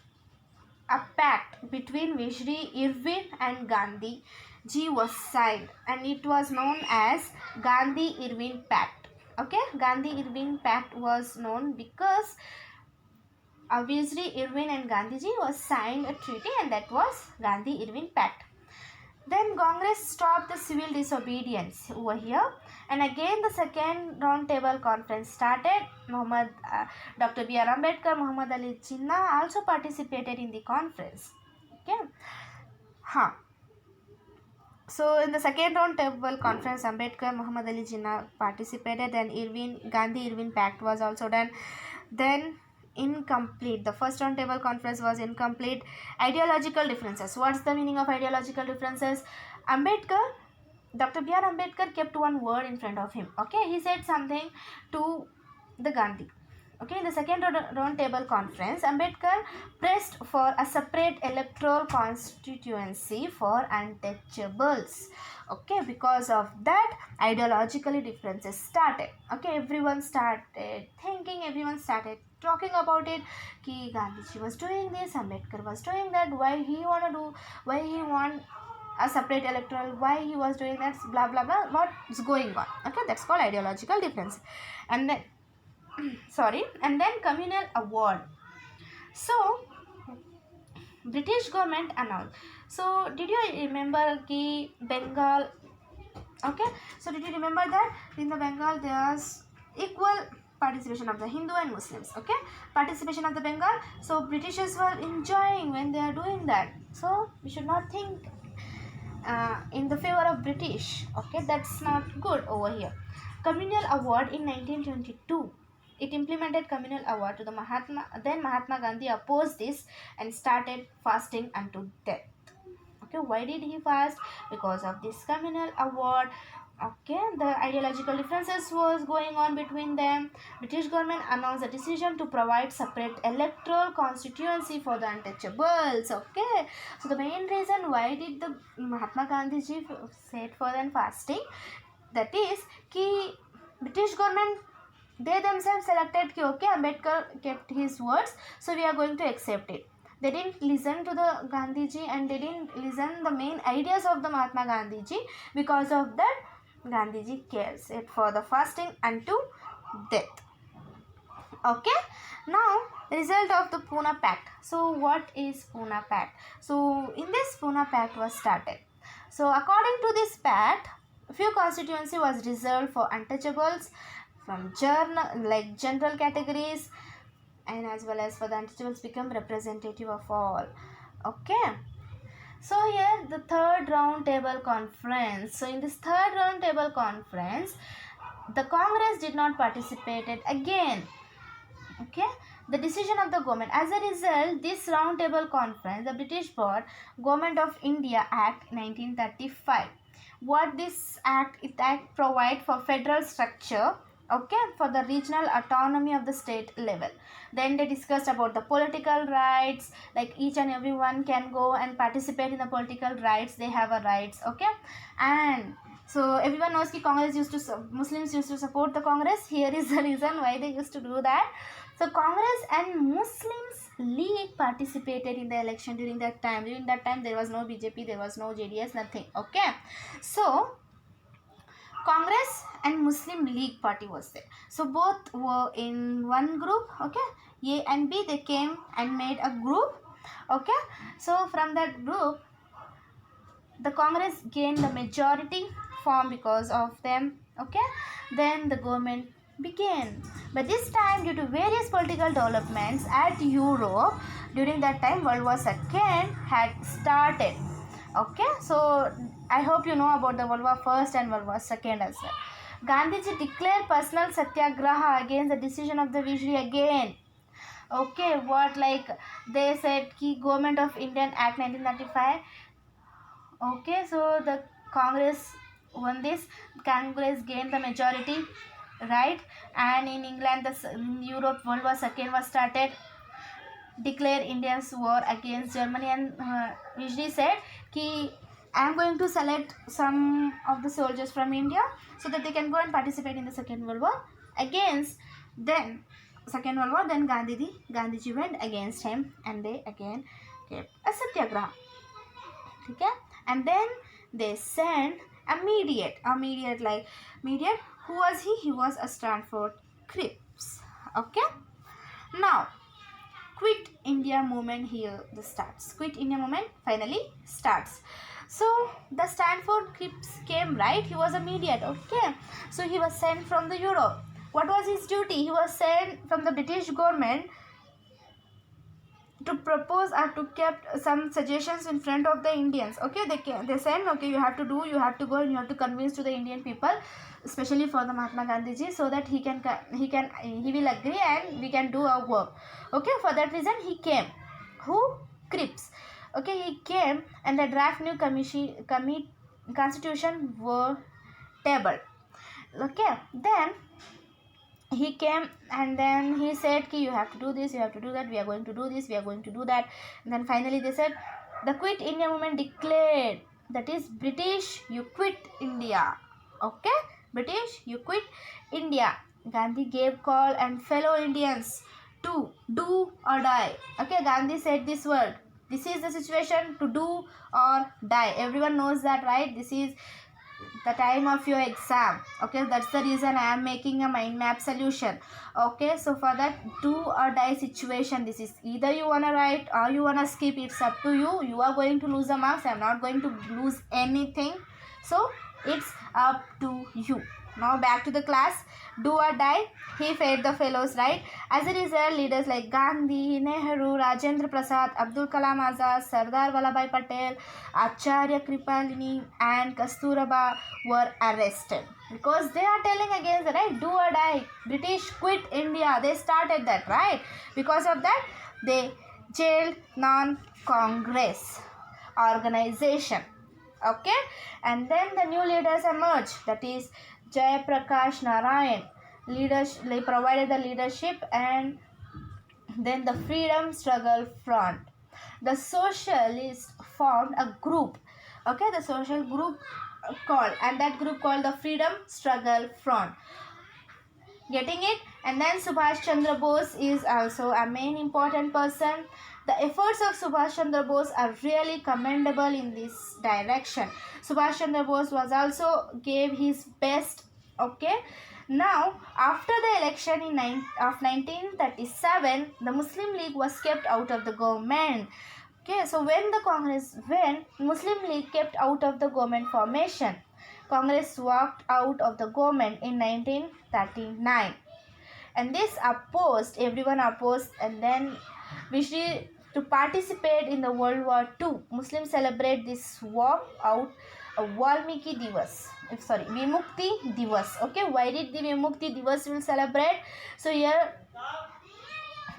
S1: a pact between Vishri Irvin and Gandhi G was signed, and it was known as Gandhi Irvin Pact. Okay, Gandhi Irvin Pact was known because obviously Irvin and Gandhiji was signed a treaty, and that was Gandhi Irvin Pact. Then Congress stopped the civil disobedience over here, and again the second round table conference started. Dr.B.R AMBEDKAR, Muhammad Ali Jinnah also participated in the conference. Okay, so in the second round table conference, Ambedkar, Muhammad Ali Jinnah participated, and Gandhi Irvin Pact was also done. Then incomplete, the first round table conference was incomplete. Ideological differences. What's the meaning of ideological differences? Dr.B.R AMBEDKAR kept one word in front of him. Okay, he said something to the Gandhi. Okay, in the second round table conference, Ambedkar pressed for a separate electoral constituency for untouchables. Okay, because of that, ideologically differences started. Okay, everyone started thinking, everyone started talking about it. Ki Gandhiji was doing this, Ambedkar was doing that. Why he want a separate electoral? Why he was doing that? Blah blah blah. What's going on? Okay, that's called ideological difference. And then and then communal award. So British government announced. So did you remember ki Bengal? Okay, so did you remember that in the Bengal there was equal participation of the Hindu and Muslims? Okay, participation of the Bengal. So Britishers were enjoying when they are doing that. So we should not think in the favor of British. Okay, that's not good over here. Communal award in 1922. It implemented communal award to the Mahatma Gandhi opposed this and started fasting unto death. Okay, why did he fast? Because of this communal award. Okay, the ideological differences was going on between them. British government announced a decision to provide separate electoral constituency for the untouchables. Okay, so the main reason why did the Mahatma Gandhi ji said for them fasting, that is ki British government, they themselves selected ki okay, Ambedkar kept his words, so we are going to accept it. They didn't listen to the Gandhiji and they didn't listen the main ideas of the Mahatma Gandhiji. Because of that, Gandhiji cares it for the fasting unto death. Okay, now result of the Pune Pact. So what is Pune Pact? So in this Pune Pact was started. So according to this pact, few constituency was reserved for untouchables from general categories, and as well as for the untouchables become representative of all. Okay. So here the third round table conference. So in this third round table conference, the Congress did not participate again. Okay, the decision of the government. As a result, this round table conference, the British brought Government of India Act 1935. What this act? It act provide for federal structure. Okay, for the regional autonomy of the state level. Then they discussed about the political rights, like each and everyone can go and participate in the political rights. They have a rights. Okay, and so everyone knows that Muslims used to support the Congress. Here is the reason why they used to do that. So Congress and Muslims League participated in the election during that time. During that time there was no BJP, there was no JDS, nothing. Okay, so Congress and Muslim League party was there. So both were in one group. Okay, A and B, they came and made a group. Okay, so from that group, the Congress gained the majority form because of them. Okay, then the government began. But this time, due to various political developments at Europe, during that time World War II had started. Okay, so I hope you know about the World War I and World War II as well. Gandhiji declared personal satyagraha against the decision of the Vizier again. Okay, what, like they said ki Government of Indian Act 1935. Okay, so the Congress won this. Congress gained the majority, right? And in England, in Europe, World War II was started. Declare India's war against Germany, and Vijay said ki I am going to select some of the soldiers from India so that they can go and participate in the Second World War against. Then Second World War, then Gandhiji went against him, and they again kept a satyagraha. Okay, and then they sent a mediate. Who was he? He was a Stanford Cripps. Okay, now Quit India movement here the starts. Quit India movement finally starts. So the Stanford Cripps came, right? He was a mediator. Okay, so he was sent from the Europe. What was his duty? He was sent from the British government to propose or to kept some suggestions in front of the Indians. Okay, they said okay, you have to go and you have to convince to the Indian people, especially for the Mahatma Gandhiji, so that he will agree and we can do our work. Okay, for that reason he came. Who? Cripps. Okay, he came and the draft new constitution were tabled. Okay, then he came and then he said ki you have to do this, you have to do that, we are going to do this, we are going to do that. And then finally they said the Quit India movement declared, that is British, you quit India. Okay, British, you quit India. Gandhi gave call and fellow Indians to do or die. Okay, Gandhi said this word, this is the situation, to do or die. Everyone knows that, right? This is the time of your exam. Okay, that's the reason I am making a mind map solution. Okay, so for that do or die situation, this is either you wanna write or you wanna skip. It's up to you. You are going to lose the marks. I am not going to lose anything, so it's up to you. Now back to the class. Do or die, he fed the fellows, right? As a result, leaders like Gandhi, Nehru, Rajendra Prasad, Abdul Kalam Azad, Sardar Vallabhbhai Patel, Acharya Kripalani and Kasturba were arrested because they are telling against the right, do or die, British quit India. They started that, right? Because of that they jailed non-Congress. organization. Okay, and then the new leaders emerged, that is Jayaprakash Narayan leadership, they provided the leadership. And then the freedom struggle front, the socialists formed a group, okay, the social group called, and that group called the freedom struggle front. Getting it? And then Subhash Chandra Bose is also a main important person. The efforts of Subhash Chandra Bose are really commendable in this direction. Subhash Chandra Bose was also gave his best. Okay. Now, after the election of 1937, the Muslim League was kept out of the government. Okay, so when Muslim League kept out of the government formation, Congress walked out of the government in 1939, and this opposed, everyone opposed, and then wished to participate in the World War II. Muslims celebrate this walk out Valmiki Divas. Sorry, Vimukti Divas. Okay, why did the Vimukti Divas will celebrate? So here,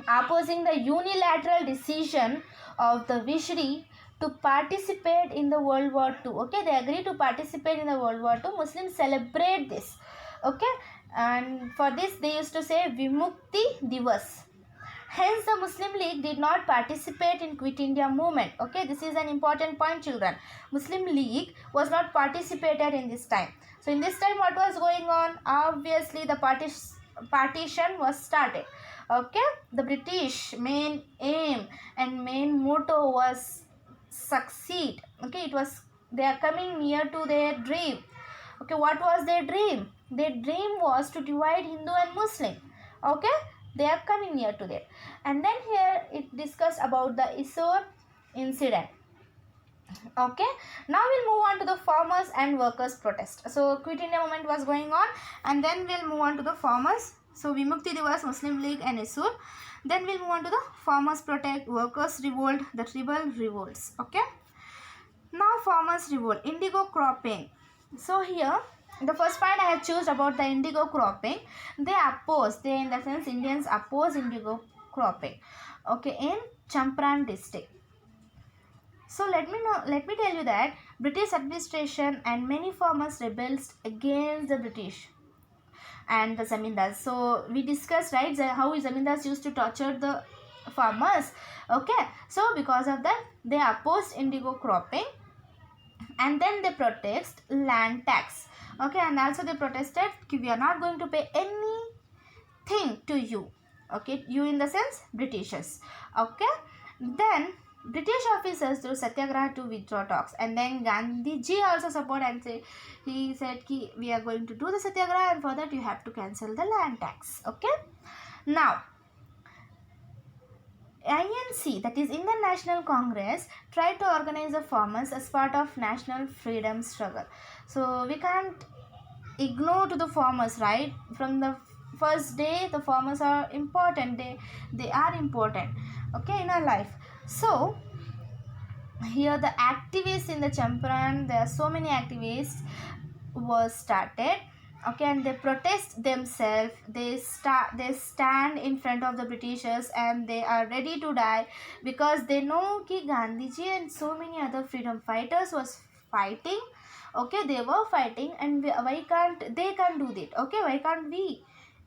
S1: opposing the unilateral decision of the Viceroy to participate in the World War II. Okay, they agreed to participate in the World War II. Muslims celebrate this. Okay, and for this they used to say Vimukti Divas. Hence, the Muslim League did not participate in Quit India movement. Okay, this is an important point, children. Muslim League was not participated in this time. So, in this time, what was going on? Obviously, the partition was started. Okay, the British main aim and main motto was succeed. Okay, it was they are coming near to their dream. Okay, what was their dream? Their dream was to divide Hindu and Muslim. Okay, they are coming near to that. And then here it discussed about the Isor incident. Okay, now we'll move on to the farmers and workers protest. So Quit India movement was going on, and then we'll move on to the farmers. So Vimukti Divas, Muslim League and Isur. Then we'll move on to the farmers protest, workers revolt, the tribal revolts. Okay, now farmers revolt, indigo cropping. So here the first point I have chosen about the indigo cropping. They in the sense Indians oppose indigo cropping. Okay, in Champaran district. So let me tell you that British administration and many farmers rebelled against the British and the zamindars. So we discussed, right, how zamindars used to torture the farmers. Okay, so because of that they opposed indigo cropping, and then they protest land tax. Okay, and also they protested we are not going to pay anything to you. Okay, you in the sense Britishers. Okay, then British officers through satyagraha to withdraw talks, and then Gandhiji also support and he said we are going to do the satyagraha, and for that you have to cancel the land tax. Okay, now INC, that is Indian National Congress, tried to organize the farmers as part of national freedom struggle. So we can't ignore to the farmers, right? From the first day the farmers are important. They are important, okay, in our life. So here the activists in the Champaran, there are so many activists was started. Okay, and they protest themselves. They stand in front of the Britishers, and they are ready to die because they know ki Gandhiji and so many other freedom fighters was fighting. Okay, they were fighting, and why can't they do that? Okay, why can't we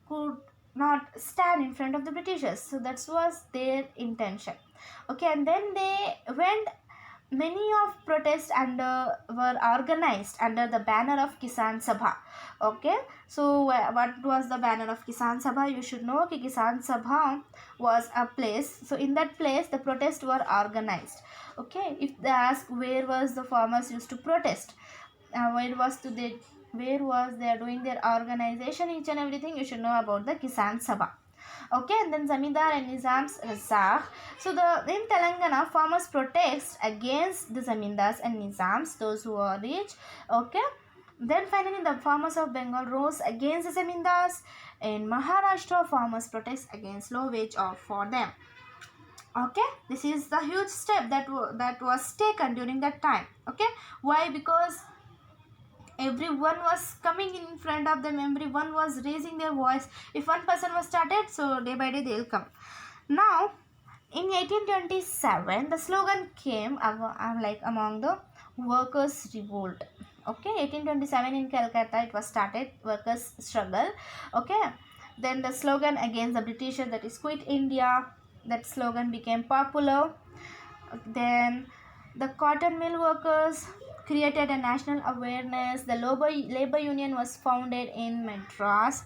S1: could not stand in front of the Britishers? So that was their intention. Okay, and then they went. Many of protests were organized under the banner of Kisan Sabha. Okay, so what was the banner of Kisan Sabha? You should know that Kisan Sabha was a place. So in that place the protests were organized. Okay, if they ask where was the farmers used to protest, where was they doing their organization, each and everything, you should know about the Kisan Sabha. Okay, and then Zamindar and Nizam's Razak. So in Telangana, farmers protest against the Zamindars and Nizams, those who are rich. Okay, then finally the farmers of Bengal rose against the Zamindars. In Maharashtra, farmers protest against low wage for them. Okay, this is the huge step that was taken during that time. Okay, why? Because everyone was coming in front of them, everyone was raising their voice. If one person was started, so day by day they will come. Now In 1827, the slogan came among the workers' revolt. Okay, 1827 in Calcutta it was started, workers' struggle. Okay, then the slogan against the Britishers, that is quit India, that slogan became popular. Then the cotton mill workers created a national awareness. The labor union was founded in Madras.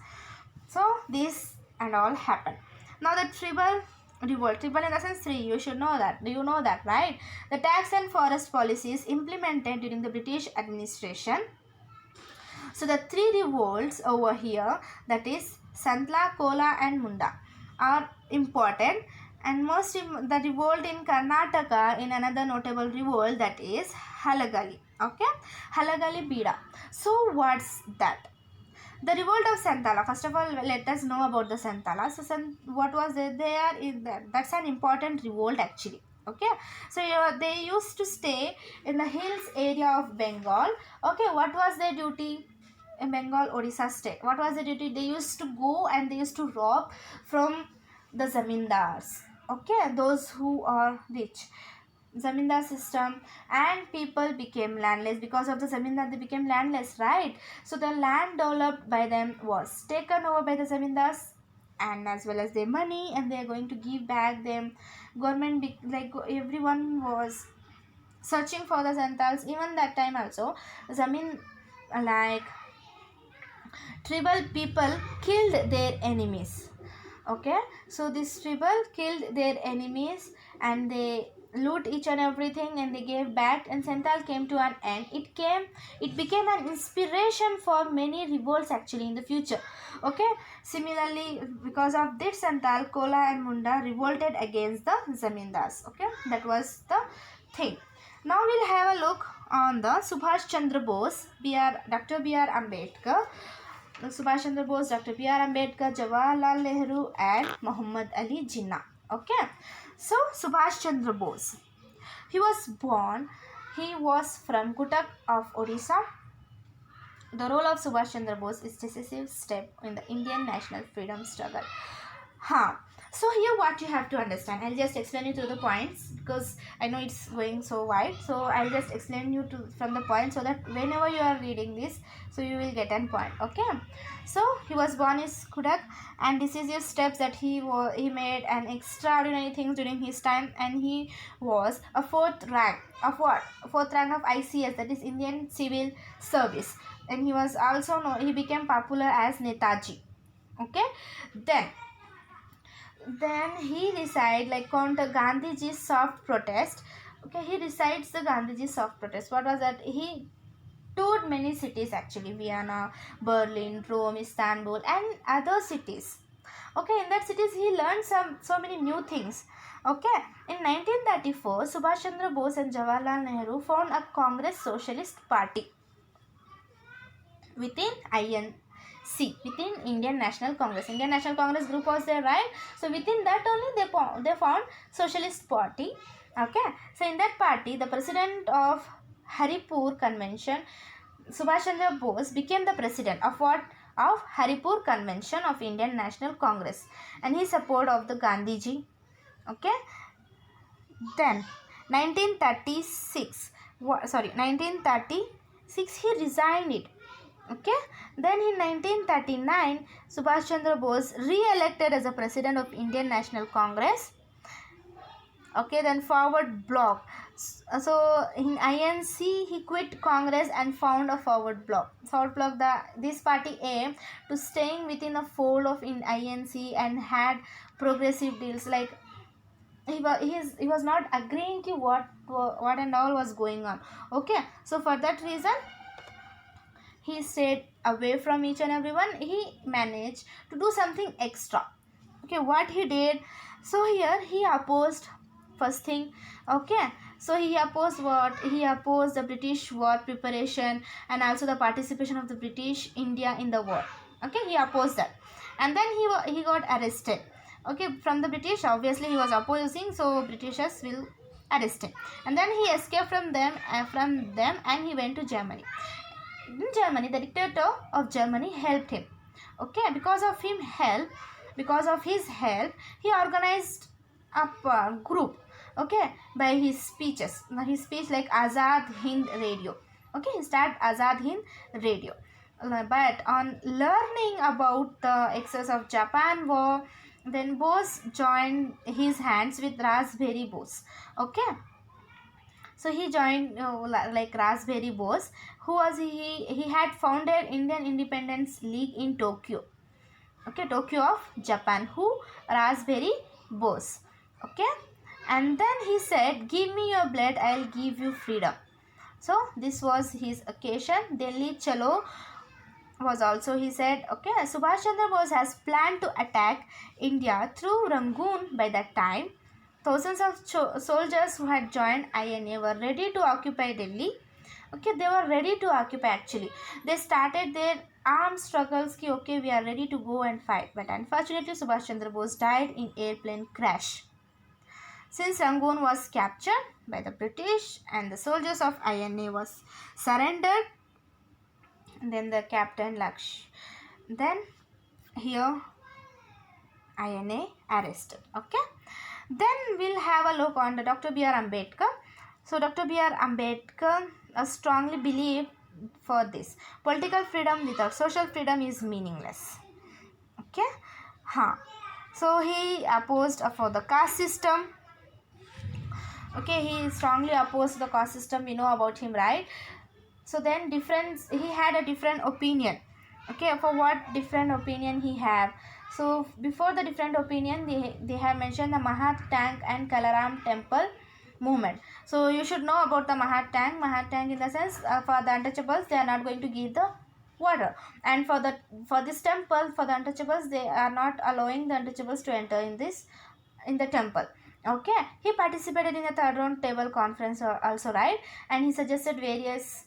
S1: So this and all happened. Now the tribal revolt, tribal in the sense three, you should know that. Do you know that, right? The tax and forest policies implemented during the British administration. So the three revolts over here, that is Santla, Kola and Munda, are important. And the revolt in Karnataka, in another notable revolt, that is Halagali. Okay, Halagali Bida. So what's that? The revolt of Santala. First of all, let us know about the Santala. So what was there in that? That's an important revolt actually. Okay, so they used to stay in the hills area of Bengal. Okay, what was their duty in Bengal, Odisha state? What was the duty? They used to go and they used to rob from the zamindars. Okay, those who are rich. Zamindar system, and people became landless. Because of the zamindar they became landless, right? So the land developed by them was taken over by the zamindars, and as well as their money, and they are going to give back them. Government like everyone was searching for the Santals. Even that time also, zamin like tribal people killed their enemies. Okay, so this tribal killed their enemies and they loot each and everything and they gave back, and Santal came to an end. It became an inspiration for many revolts actually in the future. Okay, similarly because of this, Santal, Kola and Munda revolted against the zamindars. Okay, that was the thing. Now we'll have a look on the Subhash Chandra Bose, Dr. B.R. Ambedkar, Subhash Chandra Bose, Dr.B.R. Ambedkar, Jawaharlal Nehru and Muhammad Ali Jinnah. Okay, so Subhash Chandra Bose, he was from Cuttack of Odisha. The role of Subhash Chandra Bose is decisive step in the Indian national freedom struggle. So here what you have to understand, I'll just explain you through the points because I know it's going so wide. So I'll just explain you from the points so that whenever you are reading this, so you will get a point. Okay, so he was born in Cuttack, and decisive steps that he made an extraordinary things during his time, and he was a fourth rank of ICS, that is Indian Civil Service, and he was also he became popular as Netaji. Okay, then he decide like counter Gandhiji's soft protest. Okay, he recites the Gandhiji's soft protest. What was that? He toured many cities actually, Vienna, Berlin, Rome, Istanbul and other cities. Okay, in that cities he learned so many new things. Okay, in 1934, Subhash Chandra Bose and Jawaharlal Nehru found a Congress Socialist Party within within Indian National Congress. Indian National Congress group was there, right? So within that only they found Socialist Party. Okay, so in that party, the president of Haripur Convention, Subhash Chandra Bose, became the president of Haripur Convention of Indian National Congress, and he support of the Gandhiji. Okay, then 1936 he resigned it. Okay, then in 1939 Subhash Chandra Bose re-elected as the president of Indian National Congress. Okay, then forward bloc. So in INC he quit Congress and found a forward bloc. This party aimed to staying within the fold of INC and had progressive deals. Like he was not agreeing to what and all was going on. Okay, so for that reason he stayed away from each and everyone. He managed to do something extra. Okay, what he did? So here he opposed first thing. Okay, so he opposed what? He opposed the British war preparation and also the participation of the British India in the war. Okay, he opposed that, and then he got arrested. Okay, from the British, obviously he was opposing, so Britishers will arrest him, and then he escaped from them and he went to Germany. In Germany, the dictator of Germany helped him. Okay, because of his help, he organized group, okay, by his speeches. Now his speech like Azad Hind Radio, okay, he started Azad Hind Radio. But on learning about the excess of Japan war, then Bose joined his hands with Raspberry Bose, okay. So he joined like Raspberry Bose, who was he had founded Indian Independence League in Tokyo, okay, Tokyo of Japan, who Raspberry Bose, okay. And then he said, give me your blood, I'll give you freedom. So this was his occasion. Delhi Chalo was also, he said, okay. Subhash Chandra Bose has planned to attack India through Rangoon. By that time, thousands of soldiers who had joined INA were ready to occupy Delhi, okay. They were ready to occupy actually. They started their armed struggles ki, okay, we are ready to go and fight. But unfortunately Subhash Chandra Bose died in airplane crash. Since Rangoon was captured by the British and the soldiers of INA was surrendered, then the captain Laksh, then here INA arrested, okay. Then we'll have a look on the Dr.B.R Ambedkar. So Dr.B.R Ambedkar strongly believed for this: political freedom without social freedom is meaningless, okay. So he opposed for the caste system, okay. He strongly opposed the caste system, we know about him, right? So then he had a different opinion, okay. For what different opinion he have? So before the different opinion, they have mentioned the Mahat Tank and Kalaram temple movement. So you should know about the Mahat Tank in the sense, for the untouchables they are not going to give the water, and for this temple, for the untouchables, they are not allowing the untouchables to enter in the temple, okay. He participated in the third round table conference also, right? And he suggested various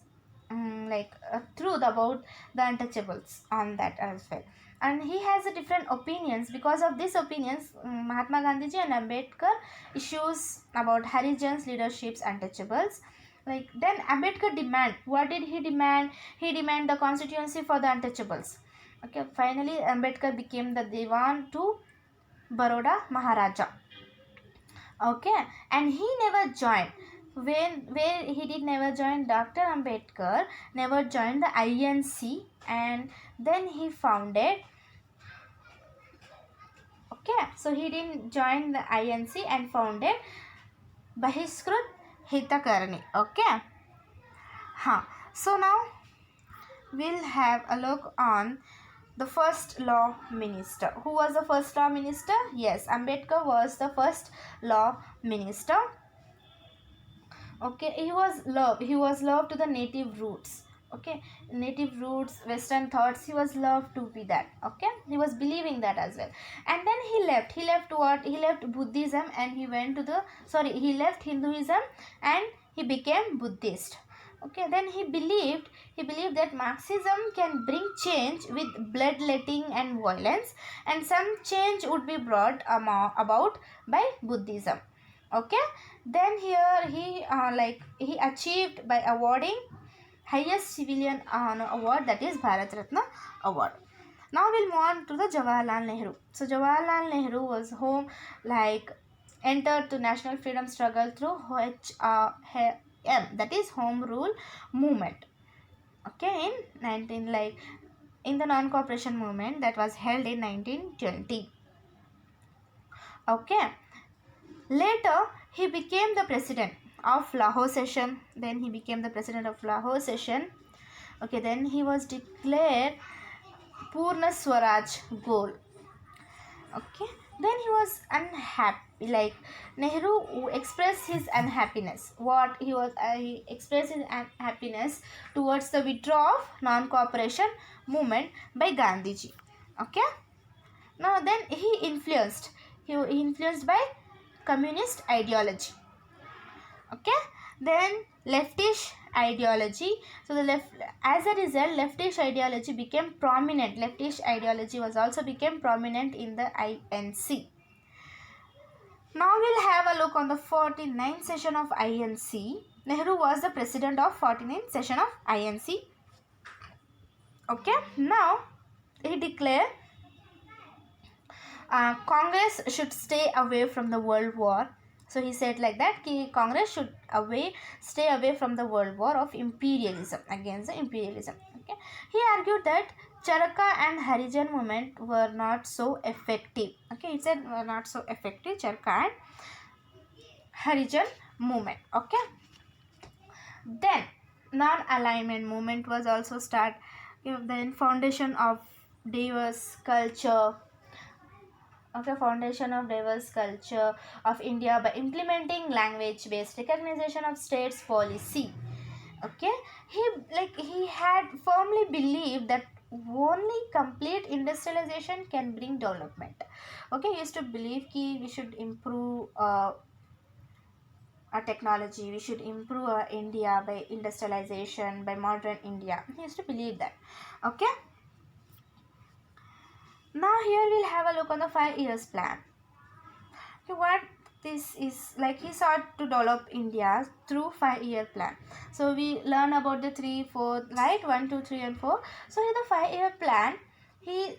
S1: truth about the untouchables on that as well. And he has a different opinions. Because of these opinions, Mahatma Gandhiji and Ambedkar issues about Harijans, leaderships, untouchables. Like then Ambedkar demand, what did he demand? He demand the constituency for the untouchables, okay. Finally Ambedkar became the Diwan to Baroda Maharaja, okay. And he never joined, where he did never join, Dr. Ambedkar never joined the INC, and then he founded, okay. So he didn't join the INC and founded Bahiskrut Hitakarni, okay. So now we'll have a look on the first law minister. Who was the first law minister? Yes, Ambedkar was the first law minister, okay. He was loved to the native roots, okay. Native roots, western thoughts, he was loved to be that, okay. He was believing that as well. And then he left what? He left Buddhism and he went to the, he left Hinduism and he became Buddhist, okay. Then he believed that Marxism can bring change with bloodletting and violence, and some change would be brought about by Buddhism, okay. Then here he achieved by awarding highest civilian honor award, that is Bharat Ratna award. Now we'll move on to the Jawaharlal Nehru. So Jawaharlal Nehru was entered to national freedom struggle through HRM, that is Home Rule Movement, okay. In the non-cooperation movement that was held in 1920, okay. Later he became the president of Lahore session. Then he became the president of Lahore session, okay. Then he was declared Purna Swaraj goal, okay. Then he was unhappy, Nehru expressed his unhappiness. He expressed his unhappiness towards the withdrawal of non-cooperation movement by Gandhiji, okay. Now then he influenced by communist ideology, okay. Then leftish ideology. So as a result, leftish ideology became prominent. Leftish ideology was also became prominent in the INC. Now we'll have a look on the 49th session of INC. Nehru was the president of 49th session of INC, okay. Now he declared Congress should stay away from the world war. So he said like that ki Congress should stay away from the world war of imperialism, against the imperialism. Okay, he argued that Charaka and Harijan movement were not so effective. Okay, he said were not so effective, Charaka and Harijan movement. Okay, then non-alignment movement was also start. Then foundation of diverse culture. Okay, foundation of diverse culture of India by implementing language based recognition of states policy. Okay, he had firmly believed that only complete industrialization can bring development. Okay, he used to believe ki we should improve our technology, we should improve our India by industrialization, by modern India. He used to believe that. Okay, now here we'll have a look on the 5 years plan. Okay, what this is like, he sought to develop India through 5 year plan. So we learn about the 3 4, right, 1 2 3 and 4. So in the 5 year plan, he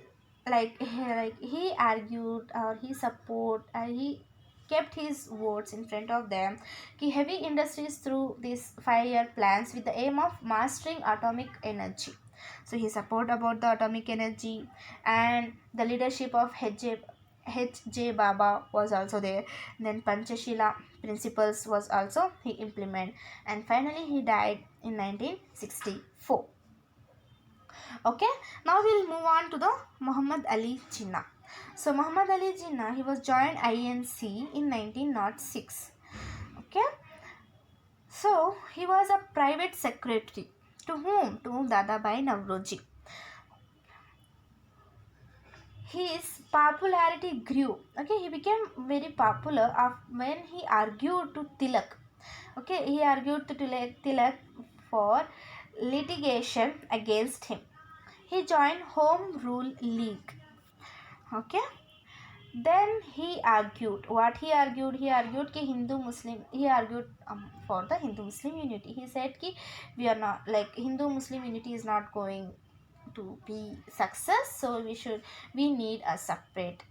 S1: he argued, or he support, and he kept his words in front of them, he heavy industries through these 5 year plans with the aim of mastering atomic energy. So he support about the atomic energy, and the leadership of H.J. Baba was also there. Then Panchashila principles was also he implement, and finally he died in 1964. Okay, now we'll move on to the Muhammad Ali Jinnah. So Muhammad Ali Jinnah, he was joined INC in 1906. Okay, so he was a private secretary to whom? To Dadabhai Navroji. His popularity grew. Okay, he became very popular when he argued to Tilak. Okay, he argued to Tilak for litigation against him. He joined Home Rule League. Okay, then he argued. What he argued? He argued ki Hindu Muslim. He argued for the Hindu Muslim unity. He said ki we are not, like, Hindu Muslim unity is not going to be success, so we need a separate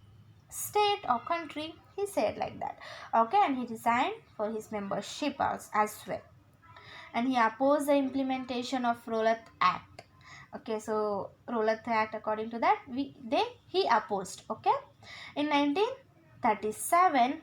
S1: state or country. He said like that. Okay, and he resigned for his membership as well, and he opposed the implementation of Rowlatt Act. Okay, so Rowlatt Act, according to that, he opposed. Okay, in 1937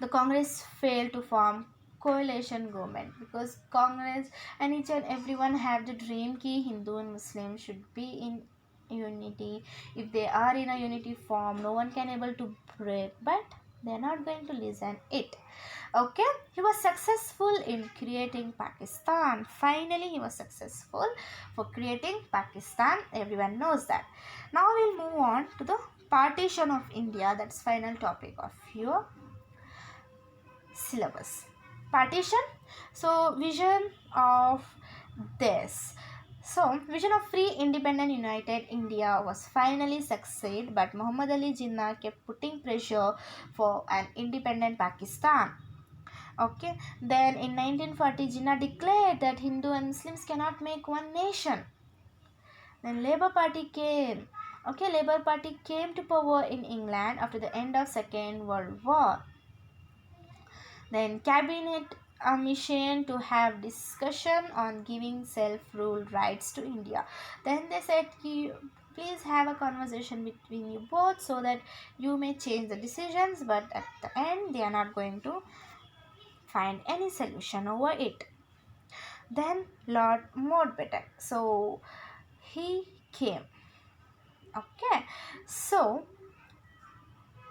S1: the Congress failed to form coalition government, because Congress and each and everyone have the dream ki Hindu and Muslim should be in unity. If they are in a unity form, no one can able to break, but they are not going to listen it. Okay, he was successful in creating Pakistan. Finally he was successful for creating Pakistan. Everyone knows that. Now we'll move on to the partition of India. That's final topic of your syllabus. Partition. So vision of this. So vision of free, independent, united India was finally succeed, but Muhammad Ali Jinnah kept putting pressure for an independent Pakistan. Okay, then in 1940 Jinnah declared that Hindu and Muslims cannot make one nation. Then Labour Party came. Okay, Labour Party came to power in England after the end of Second World War. Then cabinet a mission to have discussion on giving self-rule rights to India. Then they said, please have a conversation between you both so that you may change the decisions, but at the end they are not going to find any solution over it. Then Lord Mountbatten, so he came. Okay, so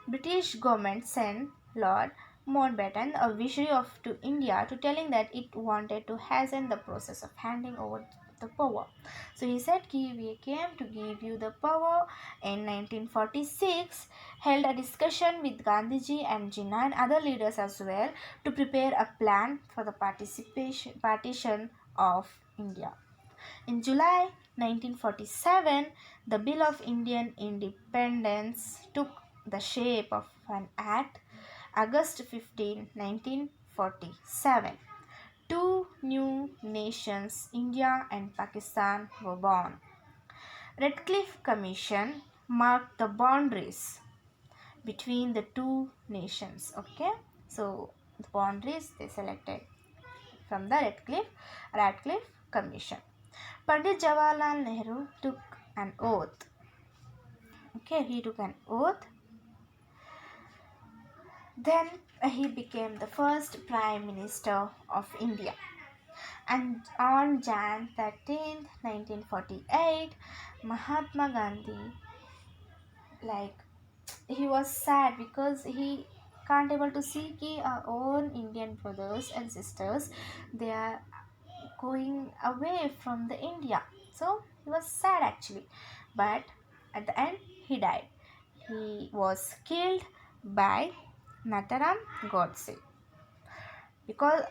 S1: British government sent Lord Mountbatten a viceroy to India to telling that it wanted to hasten the process of handing over the power. So he said, we came to give you the power. In 1946, held a discussion with Gandhiji and Jinnah and other leaders as well to prepare a plan for the partition of India. In July 1947, the Bill of Indian Independence took the shape of an act. August 15, 1947. Two new nations, India and Pakistan, were born. Radcliffe Commission marked the boundaries between the two nations. Okay, so the boundaries they selected from the Radcliffe Commission. Pandit Jawaharlal Nehru took an oath. Okay, he took an oath. Then he became the first Prime Minister of India. And on Jan 13th, 1948, Mahatma Gandhi, like, he was sad because he can't able to see ki our own Indian brothers and sisters, they are going away from the India. So he was sad actually. But at the end he died. He was killed by Nataram Godse because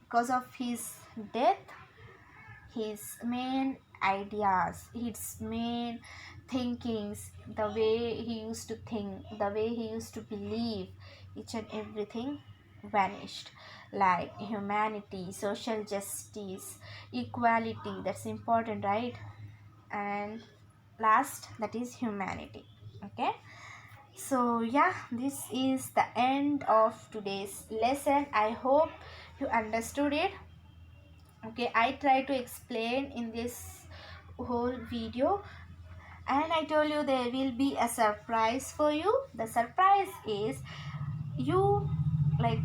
S1: because of his death, his main ideas, his main thinkings, the way he used to think, the way he used to believe, each and everything vanished. Like humanity, social justice, equality, that's important, right? And last, that is humanity. Okay, so yeah, this is the end of today's lesson. I hope you understood it. Okay, I try to explain in this whole video, and I told you there will be a surprise for you. The surprise is you, like,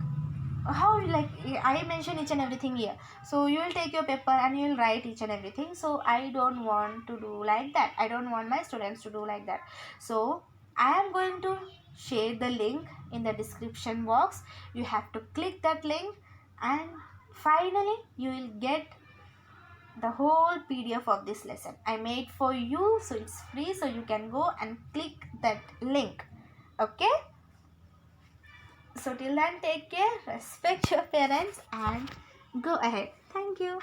S1: how, like, I mention each and everything here, so you will take your paper and you will write each and everything. So I don't want to do like that. I don't want my students to do like that. So I am going to share the link in the description box. You have to click that link, and finally you will get the whole PDF of this lesson I made for you. So it's free, so you can go and click that link. Okay, so till then, take care, respect your parents, and go ahead. Thank you.